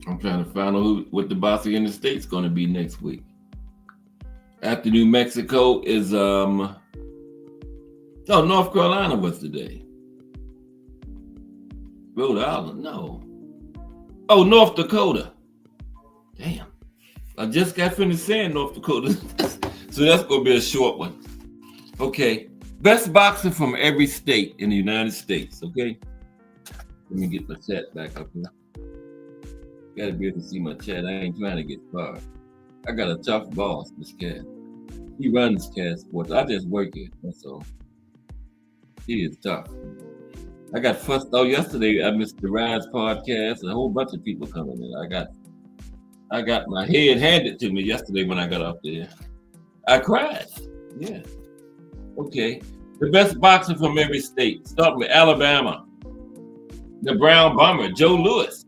Speaker 2: I'm trying to find out what the boxing in the States going to be next week. After New Mexico is North Carolina was today. Rhode Island, no. Oh, North Dakota. Damn. I just got finished saying North Dakota. So that's going to be a short one. Okay. Best boxer from every state in the United States, okay? Let me get my chat back up here. Gotta be able to see my chat. I ain't trying to get fired. I got a tough boss, this cat. He runs Cat Sports. I just work here, that's all. He is tough. I got fussed out yesterday. I missed the Rise podcast. A whole bunch of people coming in. I got my head handed to me yesterday when I got up there. I cried. Yeah. Okay. The best boxer from every state. Starting with Alabama. The Brown Bomber, Joe Louis.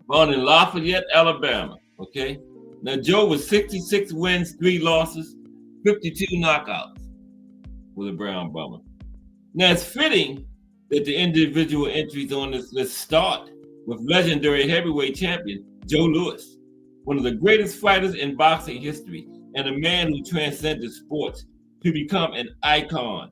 Speaker 2: Born in Lafayette, Alabama. Okay. Now Joe was 66 wins, 3 losses, 52 knockouts with a Brown Bomber. Now it's fitting that the individual entries on this list start with legendary heavyweight champion Joe Louis, one of the greatest fighters in boxing history and a man who transcended sports to become an icon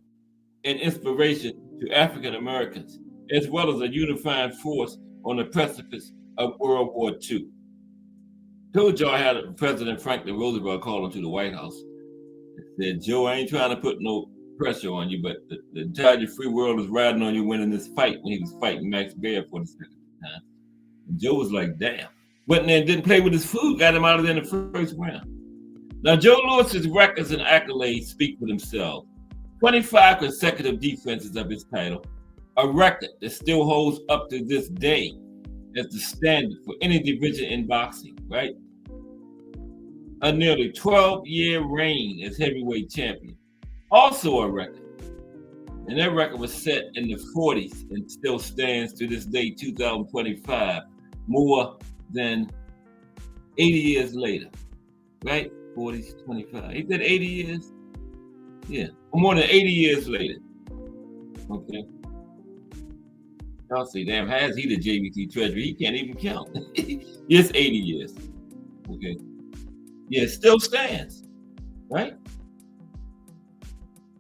Speaker 2: and inspiration to African Americans, as well as a unifying force on the precipice of World War II. Told y'all I had President Franklin Roosevelt call him to the White House. Said, Joe, I ain't trying to put no pressure on you, but the entire free world is riding on you winning this fight when he was fighting Max Baer for the second time. And Joe was like, damn. Went in there and didn't play with his food, got him out of there in the first round. Now, Joe Louis's records and accolades speak for themselves. 25 consecutive defenses of his title, a record that still holds up to this day as the standard for any division in boxing, right? A nearly 12-year reign as heavyweight champion, also a record. And that record was set in the 40s and still stands to this day, 2025, more than 80 years later, right? 40s, 25. He said 80 years? Yeah, more than 80 years later. Okay. Y'all say, damn, how is he the JVT treasurer? He can't even count. Yes, 80 years. Okay. Yeah, it still stands, right?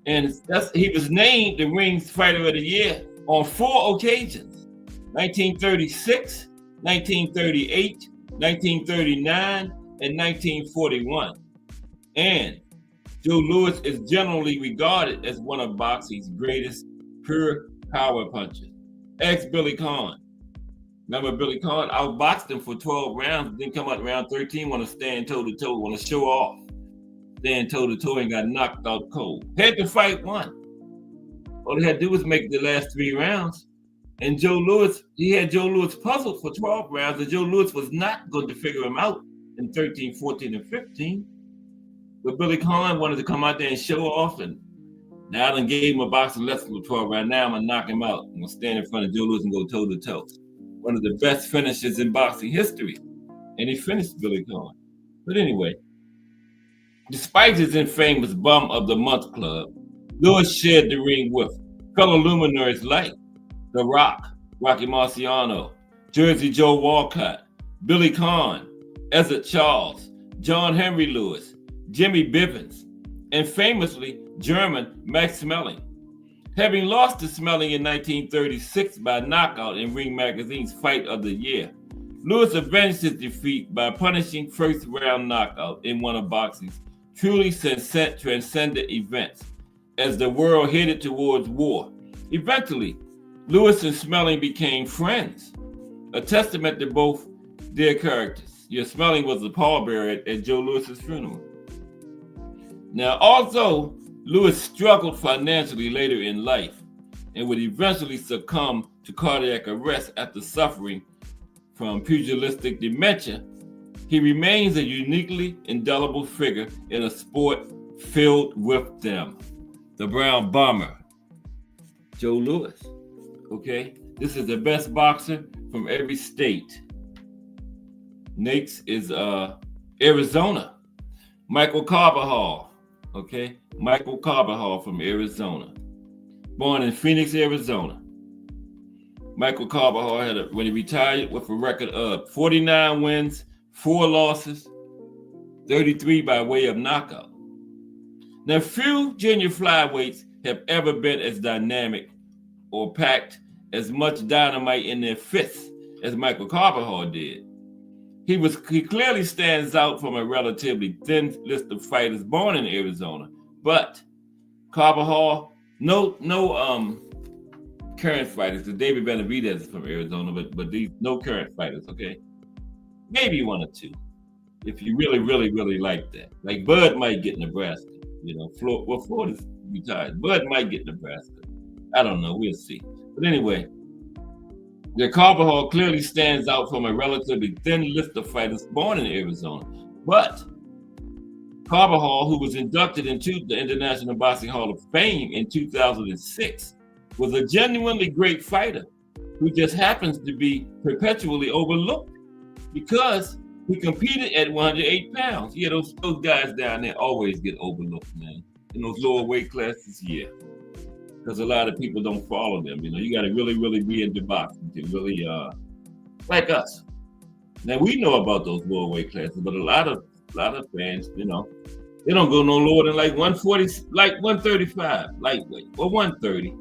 Speaker 2: And he was named the Rings Fighter of the Year on 4 occasions: 1936, 1938, 1939, and 1941. And Joe Louis is generally regarded as one of boxing's greatest pure power punchers. Ex-Billy Conn. Remember Billy Conn outboxed him for 12 rounds, then come out round 13, want to stand toe-to-toe, want to show off. Stand toe-to-toe and got knocked out cold. Had to fight one. All he had to do was make the last 3 rounds. And Joe Louis, he had Joe Louis puzzled for 12 rounds, and Joe Louis was not going to figure him out in 13, 14, and 15. But Billy Conn wanted to come out there and show off, and now I done gave him a boxing lesson for 12 rounds. Now I'm going to knock him out. I'm going to stand in front of Joe Louis and go toe-to-toe. One of the best finishes in boxing history. And he finished Billy Conn. But anyway, despite his infamous Bum of the Month club, Louis shared the ring with fellow luminaries like The Rock, Rocky Marciano, Jersey Joe Walcott, Billy Conn, Ezzard Charles, John Henry Lewis, Jimmy Bivens, and famously German Max Schmeling. Having lost to Smelling in 1936 by knockout in Ring Magazine's Fight of the Year, Lewis avenged his defeat by punishing first-round knockout in one of boxing's truly transcendent events as the world headed towards war. Eventually, Lewis and Smelling became friends, a testament to both their characters. Smelling was the pallbearer at Joe Lewis's funeral. Now, although Lewis struggled financially later in life and would eventually succumb to cardiac arrest after suffering from pugilistic dementia, he remains a uniquely indelible figure in a sport filled with them. The Brown Bomber, Joe Louis. Okay, this is the best boxer from every state. Next is Arizona, Michael Carbajal. Okay, Michael Carbajal from Arizona, born in Phoenix, Arizona. Michael Carbajal had when he retired with a record of 49 wins, 4 losses, 33 by way of knockout. Now, few junior flyweights have ever been as dynamic or packed as much dynamite in their fists as Michael Carbajal did. He clearly stands out from a relatively thin list of fighters born in Arizona, but Carbajal, no current fighters. Because David Benavidez is from Arizona, but these no current fighters. Okay, maybe 1 or 2, if you really, really, really like that. Like Bud might get Nebraska. Florida's retired. Bud might get Nebraska. I don't know. We'll see. But anyway, the Carbajal clearly stands out from a relatively thin list of fighters born in Arizona. But Carbajal, who was inducted into the International Boxing Hall of Fame in 2006, was a genuinely great fighter who just happens to be perpetually overlooked because he competed at 108 pounds. Yeah, those guys down there always get overlooked, man. In those lower weight classes, yeah. Because a lot of people don't follow them. You got to really, really be into boxing to really, like us. Now, we know about those lower weight classes, but a lot of fans, they don't go no lower than like 140, like 135, lightweight, or 130,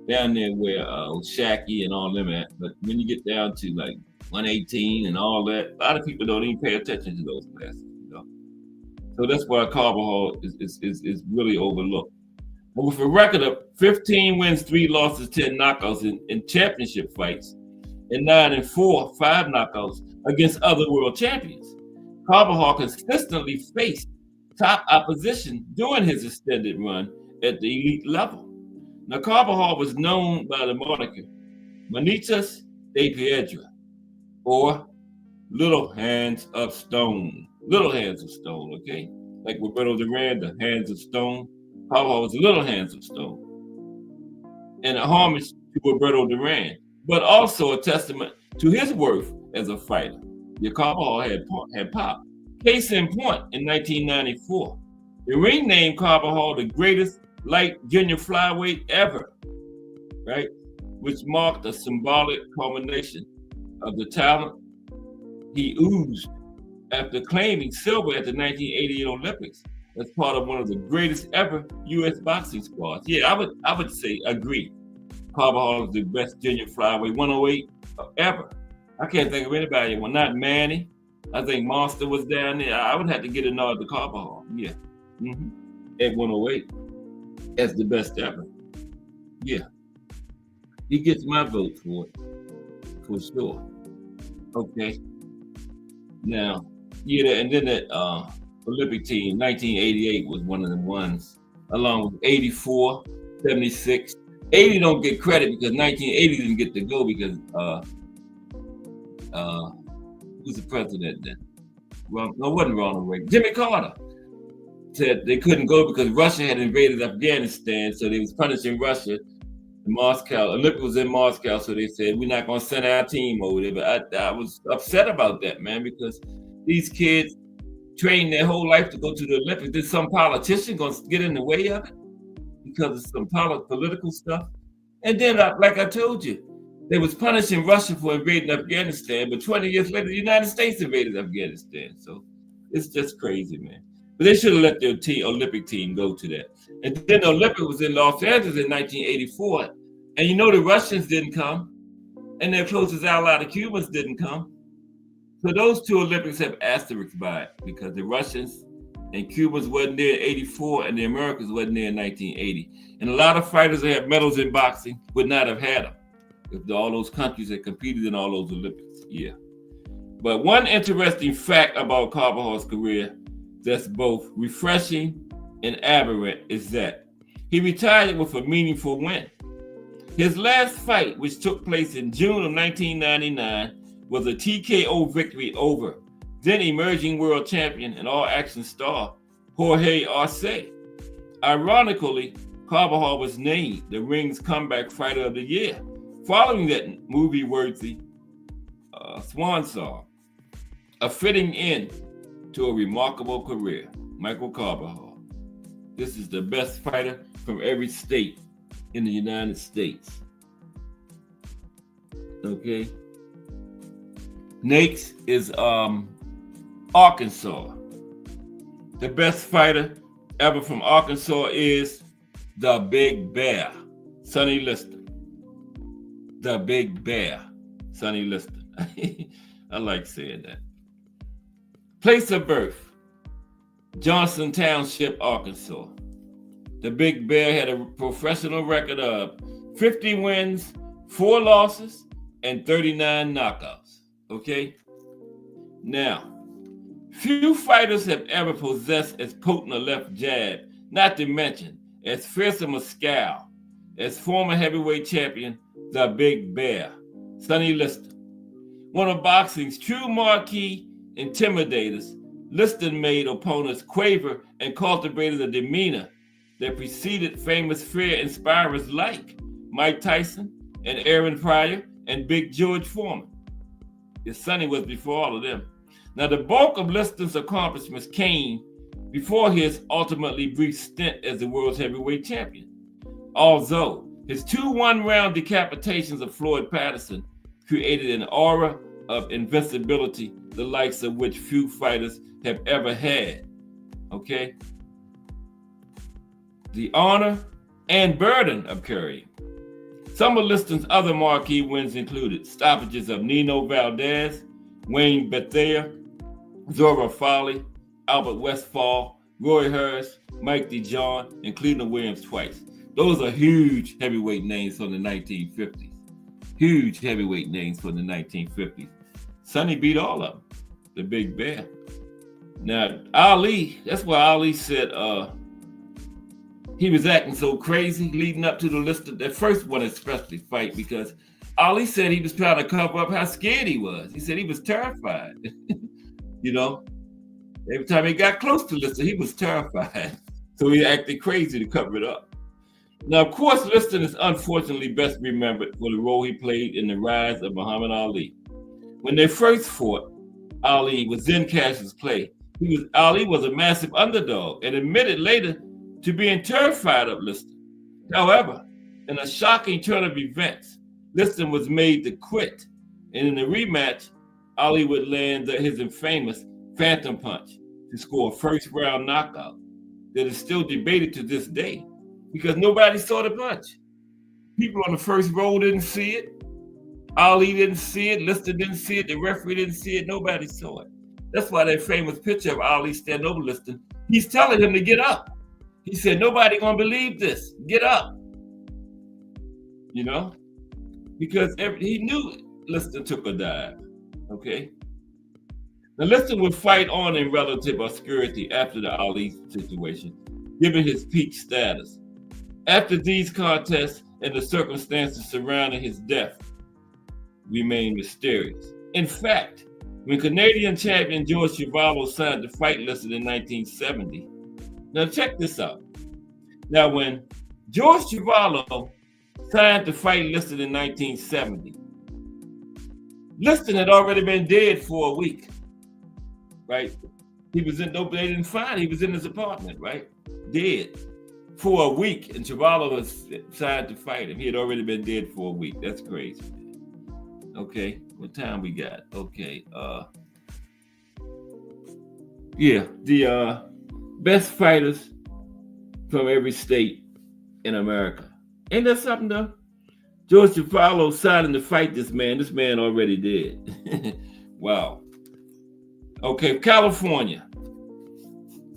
Speaker 2: down there where Shacky and all them at. But when you get down to like 118 and all that, a lot of people don't even pay attention to those classes. So that's why Carbajal is really overlooked. But with a record of 15 wins, 3 losses, 10 knockouts in championship fights, and 9-4, 5 knockouts against other world champions, Carbajal consistently faced top opposition during his extended run at the elite level. Now, Carbajal was known by the moniker Manitas de Piedra, or Little Hands of Stone. Little Hands of Stone, okay? Like Roberto Duran, the Hands of Stone. Carbajal was Little Hands of Stone. And a homage to Roberto Duran, but also a testament to his worth as a fighter. Carbajal had pop. Case in point, in 1994, the ring named Carbajal the greatest light junior flyweight ever, right? Which marked a symbolic culmination of the talent he oozed after claiming silver at the 1988 Olympics as part of one of the greatest ever U.S. boxing squads. Yeah, I would say agree. Carbajal is the best junior flyweight 108 ever. I can't think of anybody. Well, not Manny. I think Monster was down there. I would have to get a nod to Carbajal. Yeah, at 108 as the best ever. Yeah, he gets my vote for it for sure. Okay. Now, yeah, and then that Olympic team, 1988 was one of the ones, along with 84, 76. 80 don't get credit because 1980 didn't get to go because who's the president then? Well, no, it wasn't Ronald Reagan. Jimmy Carter said they couldn't go because Russia had invaded Afghanistan, so they was punishing Russia in Moscow. Olympic was in Moscow, so they said, we're not going to send our team over there. But I was upset about that, man, because these kids trained their whole life to go to the Olympics. Did some politician going to get in the way of it because of some political stuff? And then, like I told you, they was punishing Russia for invading Afghanistan, but 20 years later, the United States invaded Afghanistan. So it's just crazy, man. But they should have let their Olympic team go to that. And then the Olympic was in Los Angeles in 1984. And you know the Russians didn't come. And their closest ally, the Cubans, didn't come. So those two Olympics have asterisks by it because the Russians and Cubans wasn't there in 84 and the Americans wasn't there in 1980. And a lot of fighters that have medals in boxing would not have had them if all those countries had competed in all those Olympics. Yeah. But one interesting fact about Carvajal's career that's both refreshing and aberrant is that he retired with a meaningful win. His last fight, which took place in June of 1999, was a TKO victory over then emerging world champion and all-action star Jorge Arce. Ironically, Carvajal was named the Ring's Comeback Fighter of the Year, following that movie-worthy swan song, a fitting end to a remarkable career. Michael Carvajal. This is the best fighter from every state in the United States. Okay. Next is Arkansas. The best fighter ever from Arkansas is the Big Bear, Sonny Liston. The Big Bear, Sonny Liston. I like saying that. Place of birth, Johnson Township, Arkansas. The Big Bear had a professional record of 50 wins, 4 losses, and 39 knockouts. Okay? Now, few fighters have ever possessed as potent a left jab, not to mention as fearsome a scowl, as former heavyweight champion, the Big Bear, Sonny Liston. One of boxing's true marquee intimidators, Liston made opponents quaver and cultivated a demeanor that preceded famous fear inspirers like Mike Tyson and Aaron Pryor and Big George Foreman. His Sonny was before all of them. Now, the bulk of Liston's accomplishments came before his ultimately brief stint as the world's heavyweight champion. Although his 2 one-round decapitations of Floyd Patterson created an aura of invincibility, the likes of which few fighters have ever had. Okay? The honor and burden of carrying. Some of Liston's other marquee wins included stoppages of Nino Valdez, Wayne Bethea, Zora Fowley, Albert Westphal, Roy Harris, Mike DeJohn, and Cleveland Williams twice. Those are huge heavyweight names from the 1950s. Huge heavyweight names from the 1950s. Sonny beat all of them, the Big Bear. Now, Ali, that's why Ali said he was acting so crazy leading up to the list of that first one, especially fight, because Ali said he was trying to cover up how scared he was. He said he was terrified. You know, every time he got close to Liston, he was terrified. So he acted crazy to cover it up. Now, of course, Liston is unfortunately best remembered for the role he played in the rise of Muhammad Ali. When they first fought, Ali was in Cash's play. Ali was a massive underdog and admitted later to being terrified of Liston. However, in a shocking turn of events, Liston was made to quit. And in the rematch, Ali would land his infamous Phantom Punch to score a first-round knockout that is still debated to this day because nobody saw the punch. People on the first row didn't see it. Ali didn't see it. Liston didn't see it. The referee didn't see it. Nobody saw it. That's why that famous picture of Ali standing over Liston, he's telling him to get up. He said, nobody gonna believe this. Get up. You know? Because he knew Liston took a dive. Okay? Now, Liston would fight on in relative obscurity after the Ali situation, given his peak status. After these contests and the circumstances surrounding his death remain mysterious. In fact, when Canadian champion George Chuvalo signed to fight Liston in 1970, now check this out. Now, when George Chuvalo signed to fight Liston in 1970, Liston had already been dead for a week, right? They didn't find, he was in his apartment, right? Dead for a week, and Chuvalo was signed to fight him. He had already been dead for a week. That's crazy. Okay, what time we got? Okay, best fighters from every state in America. Ain't that something though? George Trufalo signing to fight this man. This man already did. Wow. Okay, California.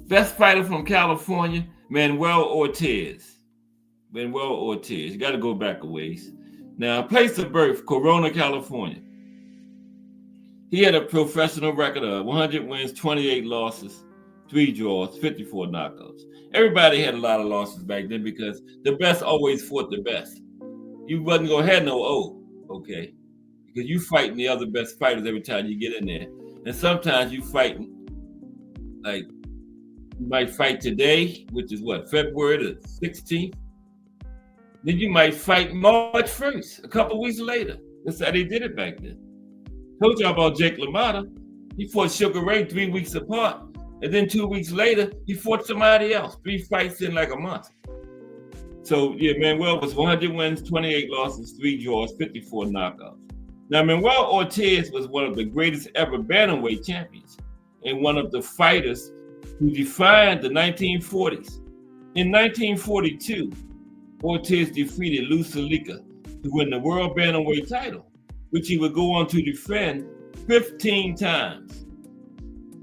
Speaker 2: Best fighter from California, Manuel Ortiz. Manuel Ortiz. You got to go back a ways. Now, place of birth, Corona, California. He had a professional record of 100 wins, 28 losses, 3 draws, 54 knockouts. Everybody had a lot of losses back then because the best always fought the best. You wasn't going to have no O, okay? Because you fighting the other best fighters every time you get in there. And sometimes you fighting, like, you might fight today, which is what, February the 16th? Then you might fight March 1st, a couple weeks later. That's how they did it back then. Told y'all about Jake LaMotta. He fought Sugar Ray 3 weeks apart. And then 2 weeks later, he fought somebody else. 3 fights in like a month. So, yeah, Manuel was 100 wins, 28 losses, 3 draws, 54 knockouts. Now, Manuel Ortiz was one of the greatest ever bantamweight champions and one of the fighters who defined the 1940s. In 1942, Ortiz defeated Lou Salica to win the world bantamweight title, which he would go on to defend 15 times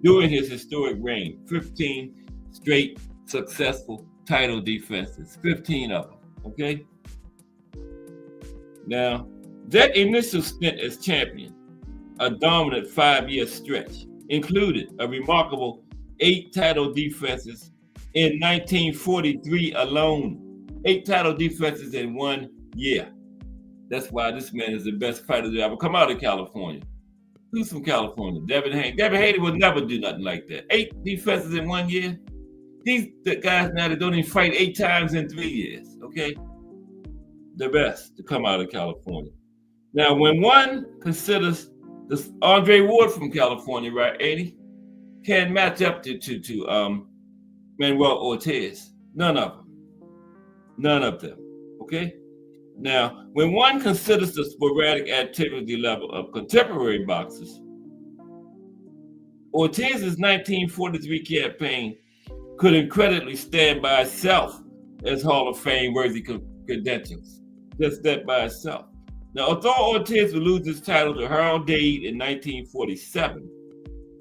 Speaker 2: during his historic reign. 15 straight successful title defenses, 15 of them, okay? Now, that initial stint as champion, a dominant 5-year stretch, included a remarkable 8 title defenses in 1943 alone. 8 title defenses in 1 year. That's why this man is the best fighter to ever come out of California. Who's from California? Devin Haney. Devin Haney would never do nothing like that. 8 defenses in 1 year. These the guys now that don't even fight 8 times in 3 years, okay? The best to come out of California. Now, when one considers this Andre Ward from California, right, 80, can't match up to Manuel Ortiz. None of them. None of them, okay? Now, when one considers the sporadic activity level of contemporary boxers, Ortiz's 1943 campaign could incredibly stand by itself as Hall of Fame worthy credentials. Just that by itself. Now, although Ortiz would lose his title to Harold Dade in 1947,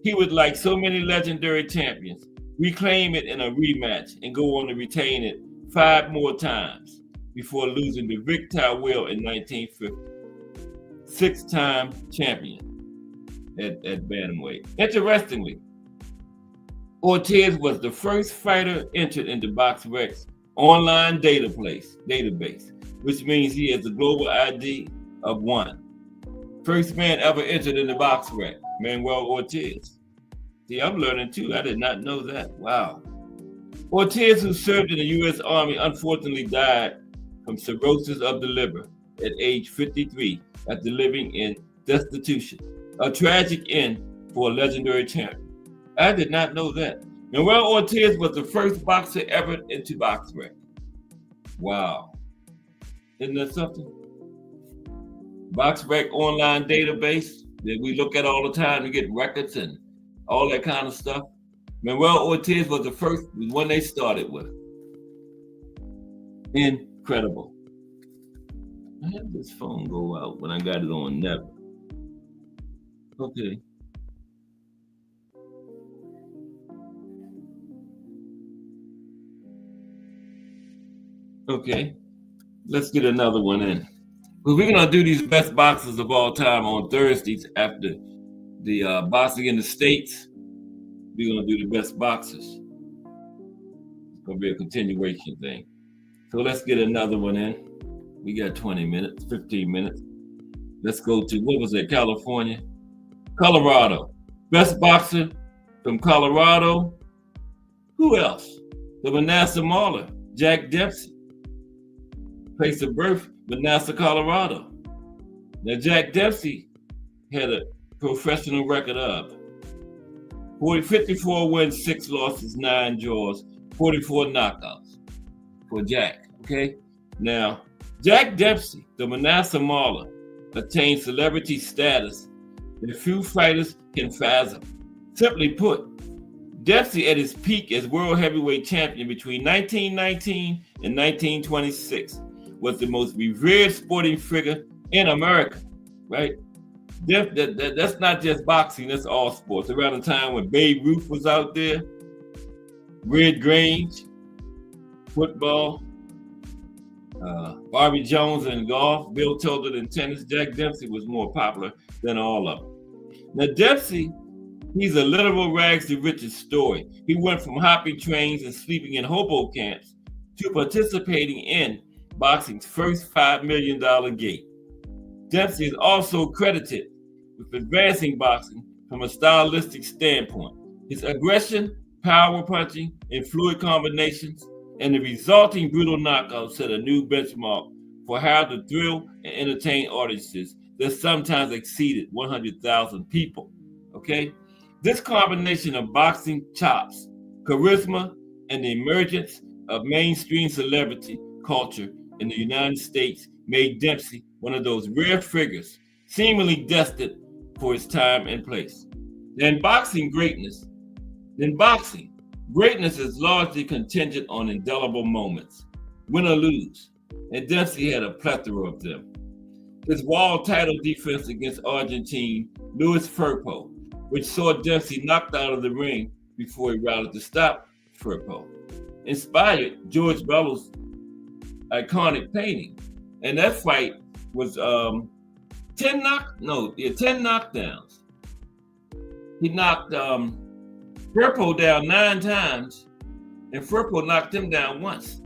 Speaker 2: he would, like so many legendary champions, reclaim it in a rematch and go on to retain it 5 more times before losing to Vic Tywell in 1950. 6-time champion at bantamweight. Interestingly, Ortiz was the first fighter entered into BoxRec's online database, which means he has a global ID of 1. First man ever entered into BoxRec, Manuel Ortiz. See, I'm learning too. I did not know that. Wow. Ortiz, who served in the U.S. Army, unfortunately died from cirrhosis of the liver at age 53 after living in destitution. A tragic end for a legendary champion. I did not know that. Manuel Ortiz was the first boxer ever into BoxRec. Wow. Isn't that something? BoxRec online database that we look at all the time to get records and all that kind of stuff. Manuel Ortiz was the first one they started with. Incredible. I had this phone go out when I got it on never. Okay. Okay. Let's get another one in. Well, we're going to do these best boxers of all time on Thursdays after the boxing in the States. We're going to do the best boxers. It's going to be a continuation thing. So let's get another one in. We got 20 minutes, 15 minutes. Let's go to, what was it, California? Colorado. Best boxer from Colorado. Who else? The Manasseh Mauler, Jack Dempsey. Place of birth, Manasseh, Colorado. Now, Jack Dempsey had a professional record of 54 wins, 6 losses, 9 draws, 44 knockouts for Jack, okay? Now, Jack Dempsey, the Manasseh Mauler, attained celebrity status that few fighters can fathom. Simply put, Dempsey at his peak as world heavyweight champion between 1919 and 1926 was the most revered sporting figure in America, right? That's not just boxing, that's all sports. Around the time when Babe Ruth was out there, Red Grange, football, Bobby Jones in golf, Bill Tilden in tennis, Jack Dempsey was more popular than all of them. Now Dempsey, he's a literal rags to riches story. He went from hopping trains and sleeping in hobo camps to participating in boxing's first $5 million gate. Dempsey is also credited with advancing boxing from a stylistic standpoint. His aggression, power punching, and fluid combinations, and the resulting brutal knockouts set a new benchmark for how to thrill and entertain audiences that sometimes exceeded 100,000 people. Okay? This combination of boxing chops, charisma, and the emergence of mainstream celebrity culture in the United States made Dempsey one of those rare figures seemingly destined for his time and place. Boxing greatness is largely contingent on indelible moments, win or lose, and Dempsey had a plethora of them. His wall title defense against Argentine Louis Firpo, which saw Dempsey knocked out of the ring before he rallied to stop Firpo, inspired George Bellow's iconic painting. And that fight was 10 knockdowns. He knocked Firpo down 9 times, and Firpo knocked him down once.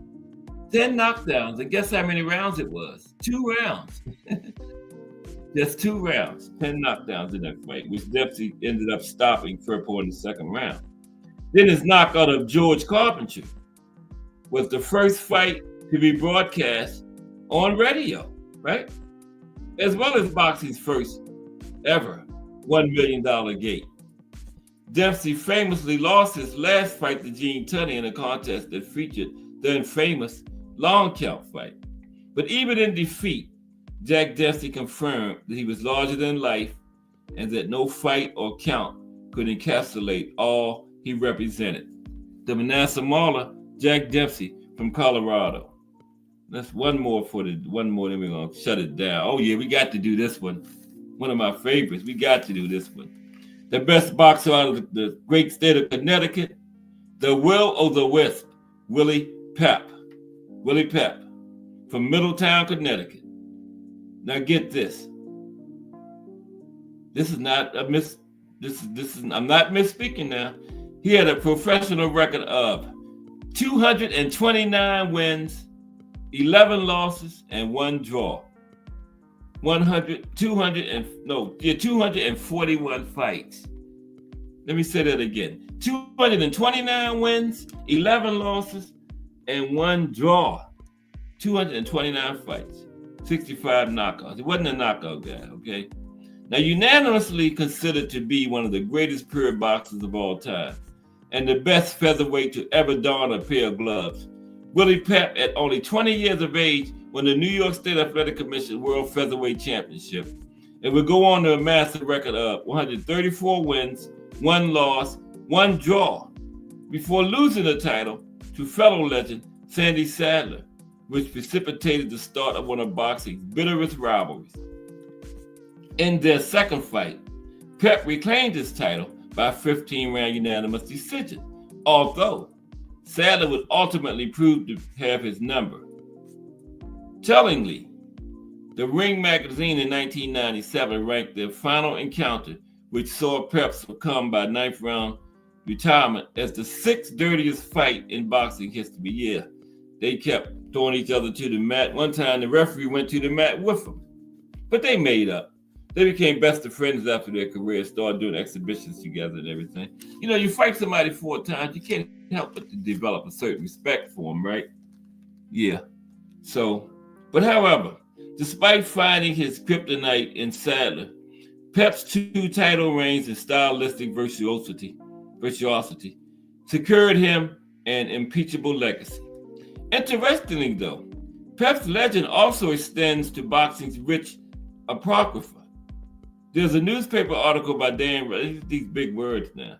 Speaker 2: 10 knockdowns, and guess how many rounds it was? 2 rounds. Just 2 rounds, 10 knockdowns in that fight, which Dempsey ended up stopping Firpo in the second round. Then his knockout of George Carpenter was the first fight to be broadcast on radio, right? As well as boxing's first ever $1 million gate. Dempsey famously lost his last fight to Gene Tunney in a contest that featured the infamous long count fight. But even in defeat, Jack Dempsey confirmed that he was larger than life and that no fight or count could encapsulate all he represented. The Manasseh Mauler, Jack Dempsey from Colorado. That's one more, then we're gonna shut it down. Oh yeah, we got to do this one. One of my favorites. We got to do this one. The best boxer out of the great state of Connecticut, the Will o' the Wisp, Willie Pep. Willie Pep from Middletown, Connecticut. Now get this. This is not a I'm not misspeaking now. He had a professional record of 229 wins, 11 losses, and 1 draw. 241 fights. Let me say that again. 229 wins, 11 losses, and 1 draw. 229 fights, 65 knockouts. He wasn't a knockout guy, okay? Now, unanimously considered to be one of the greatest period boxers of all time and the best featherweight to ever don a pair of gloves, Willie Pep, at only 20 years of age, won the New York State Athletic Commission World Featherweight Championship and would go on to amass a record of 134 wins, 1 loss, 1 draw, before losing the title to fellow legend Sandy Sadler, which precipitated the start of one of boxing's bitterest rivalries. In their second fight, Pep reclaimed his title by 15-round unanimous decision, although Sadler would ultimately prove to have his number. Tellingly, the Ring magazine in 1997 ranked their final encounter, which saw Pep succumb by 9th round retirement, as the 6th dirtiest fight in boxing history. Yeah, they kept throwing each other to the mat. One time the referee went to the mat with them, but they made up. They became best of friends after their career, started doing exhibitions together and everything. You know, you fight somebody 4 times, you can't help but to develop a certain respect for them, right? Yeah. So, but however, despite finding his kryptonite in Sadler, Pep's 2 title reigns and stylistic virtuosity secured him an impeachable legacy. Interestingly, though, Pep's legend also extends to boxing's rich apocrypha. There's a newspaper article by Dan, these big words now,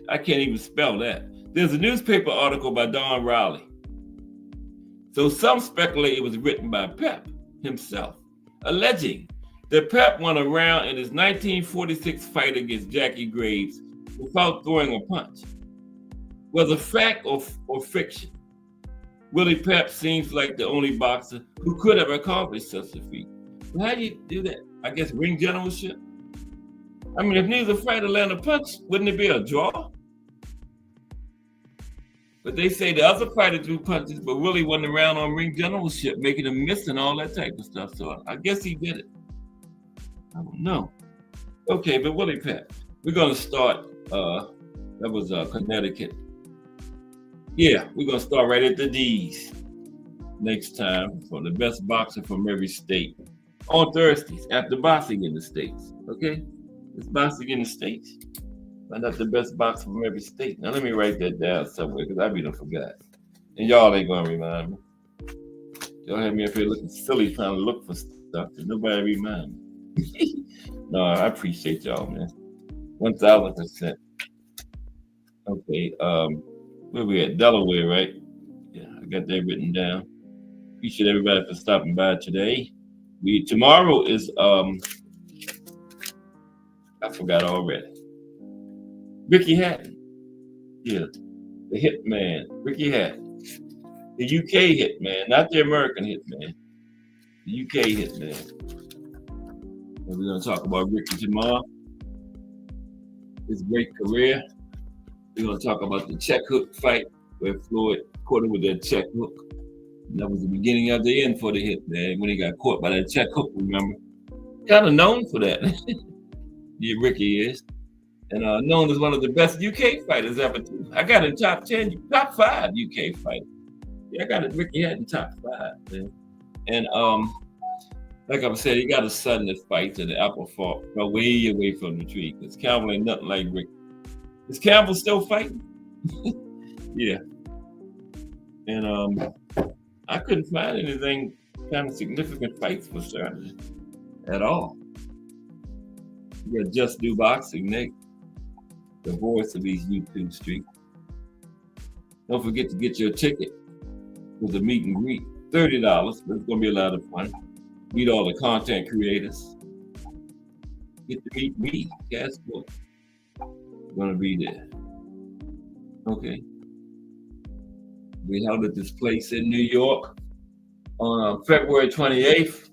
Speaker 2: I can't even spell that. There's a newspaper article by Don Riley. So some speculate it was written by Pep himself, alleging that Pep won a round in his 1946 fight against Jackie Graves without throwing a punch. Whether fact or fiction, Willie Pep seems like the only boxer who could have accomplished such a feat. But how do you do that? I guess ring generalship? I mean, if neither fighter landed a punch, wouldn't it be a draw? But they say the other fighter threw punches, but Willie won the round on ring generalship, making him miss and all that type of stuff. So I guess he did it. I don't know. Okay, but Willie Pep, we're going to start. That was Connecticut. Yeah, we're going to start right at the D's next time for the best boxer from every state on Thursdays after boxing in the States. Okay? It's boxing in the States. Find out the best boxer from every state. Now, let me write that down somewhere because I be done forgot. And y'all ain't going to remind me. Y'all have me up here looking silly trying to look for stuff and nobody remind me. No, I appreciate y'all, man. 1,000%. Okay, where we at? Delaware, right? Yeah, I got that written down. Appreciate everybody for stopping by today. Tomorrow is I forgot already. Ricky Hatton. Yeah, the hitman, Ricky Hatton. The UK hitman, not the American hitman. The UK hitman. And we're gonna talk about Ricky tomorrow. His great career. We're going to talk about the check hook fight where Floyd caught him with that check hook. And that was the beginning of the end for the hit, man, when he got caught by that check hook, remember? Kind of known for that. Yeah, Ricky is. And known as one of the best UK fighters ever, too. I got in top 10, top 5 UK fighters. Yeah, I got it. Ricky had in top 5, man. And like I said, he got a son that fights in the apple fell way away from the tree because Campbell ain't nothing like Ricky. Is Campbell still fighting? Yeah. And I couldn't find anything kind of significant fights for Saturday at all. You got Just Do Boxing, Nick, the voice of these YouTube streets. Don't forget to get your ticket for the meet and greet. $30, but it's going to be a lot of fun. Meet all the content creators. Get to meet me, Casper. Going to be there. Okay. We held at this place in New York on February 28th.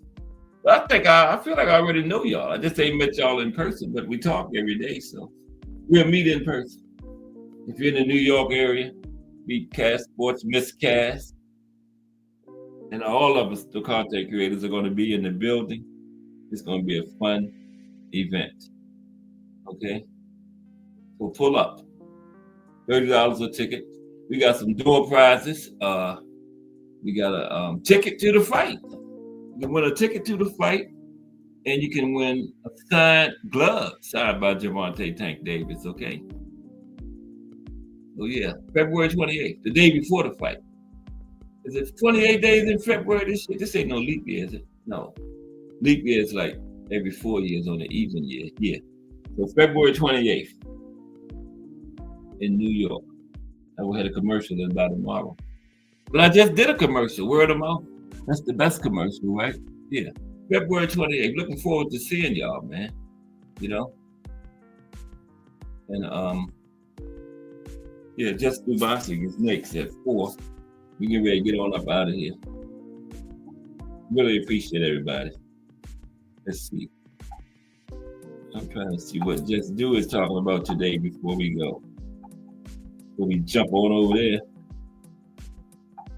Speaker 2: I feel like I already know y'all. I just ain't met y'all in person, but we talk every day, so we'll meet in person. If you're in the New York area, meet Cass Sports, Miss Cass, and all of us, the content creators, are going to be in the building. It's going to be a fun event. Okay. So pull up. $30 a ticket. We got some door prizes. We got a ticket to the fight. You can win a ticket to the fight, and you can win a signed glove signed by Javante Tank Davis. Okay. So yeah, February 28th, the day before the fight. Is it 28 days in February this year? This ain't no leap year, is it? No. Leap year is like every 4 years on the even year. Yeah. So February 28th. In New York. I will have a commercial in about tomorrow. But I just did a commercial, word of mouth. That's the best commercial, right? Yeah. February 28th. Looking forward to seeing y'all, man. You know? And yeah, Just Do Boxing is next at 4. We get ready to get on up out of here. Really appreciate everybody. Let's see. I'm trying to see what Just Do is talking about today before we go. So we jump on over there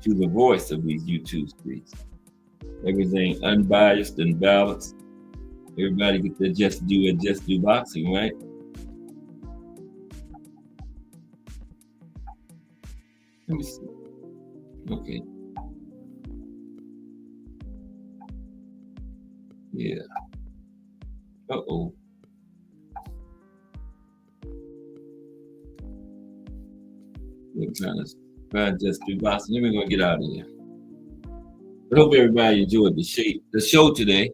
Speaker 2: to the voice of these YouTube streets. Everything unbiased and balanced. Everybody get their Just Do and Just Do Boxing, right? Let me see. Okay. Yeah. Uh-oh. We're trying to find Just Do Boxing. Then we're going to get out of here. I hope everybody enjoyed the show today.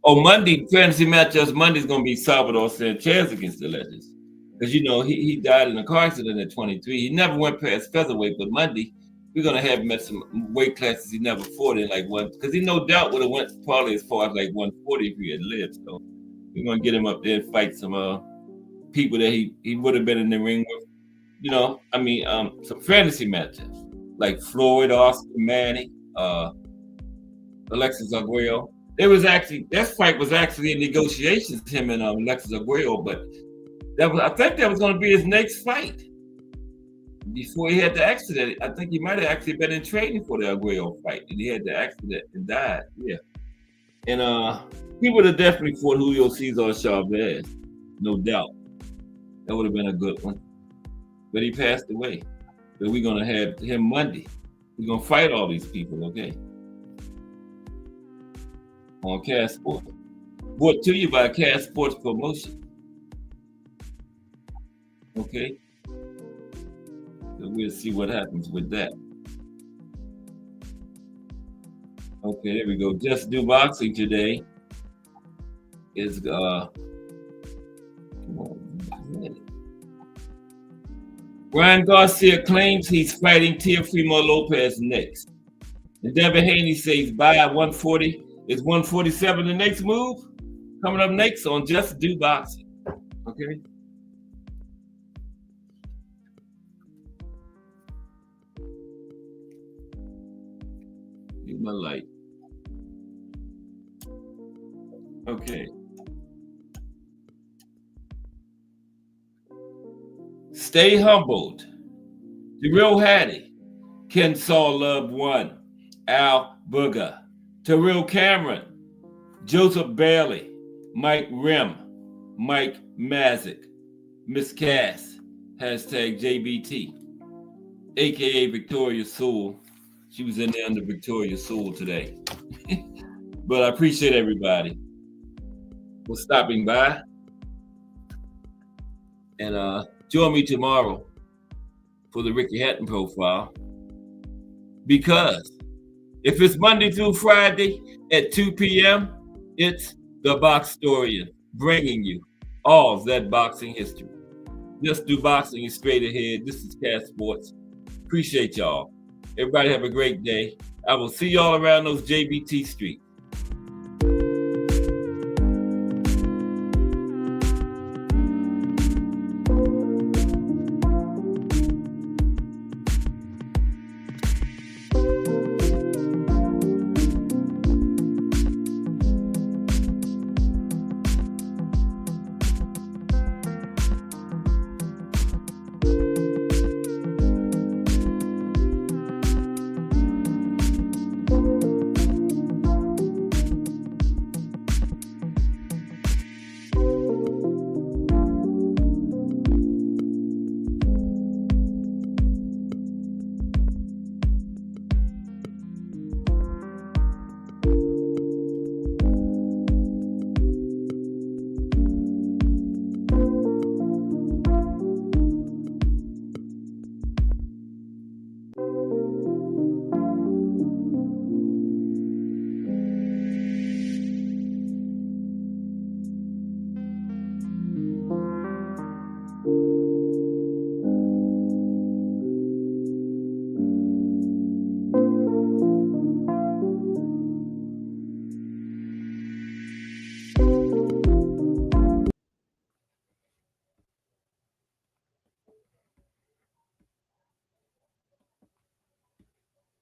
Speaker 2: On Monday, fantasy matchups, Monday's going to be Salvador Sanchez against the Legends. because he died in a car accident at 23. He never went past featherweight, but Monday we're gonna have him at some weight classes he never fought in, like one, because he no doubt would have went probably as far as like 140 if he had lived. So we're gonna get him up there and fight some people that he would have been in the ring with. Some fantasy matches like Floyd, Oscar, Manny, Alexis Arguello. That fight was actually in negotiations, him and Alexis Arguello, but I think that was going to be his next fight before he had the accident. I think he might have actually been in training for the Arguello fight, and he had the accident and died. Yeah, and he would have definitely fought Julio Cesar Chavez, no doubt. That would have been a good one, but he passed away. But we're going to have him Monday. We're going to fight all these people, okay? On Cash Sports. Brought to you by Cash Sports Promotion. Okay? So we'll see what happens with that. Okay, there we go. Just Do Boxing today is Ryan Garcia claims he's fighting Teofimo Lopez next. And Devin Haney says buy at 140. Is 147 the next move? Coming up next on Just Do Boxing. Okay. Use my light. Okay. Stay humbled. The Real Hattie. Ken Saul Love 1. Al Booger. Terrell Cameron, Joseph Bailey, Mike Rim, Mike Mazik, Miss Cass, hashtag JBT, aka Victoria Sewell. She was in there under Victoria Sewell today. But I appreciate everybody for stopping by. And join me tomorrow for the Ricky Hatton profile. Because if it's Monday through Friday at 2 p.m., it's the Boxtorian bringing you all that boxing history. Just Do Boxing is straight ahead. This is Cash Sports. Appreciate y'all. Everybody have a great day. I will see y'all around those JBT streets.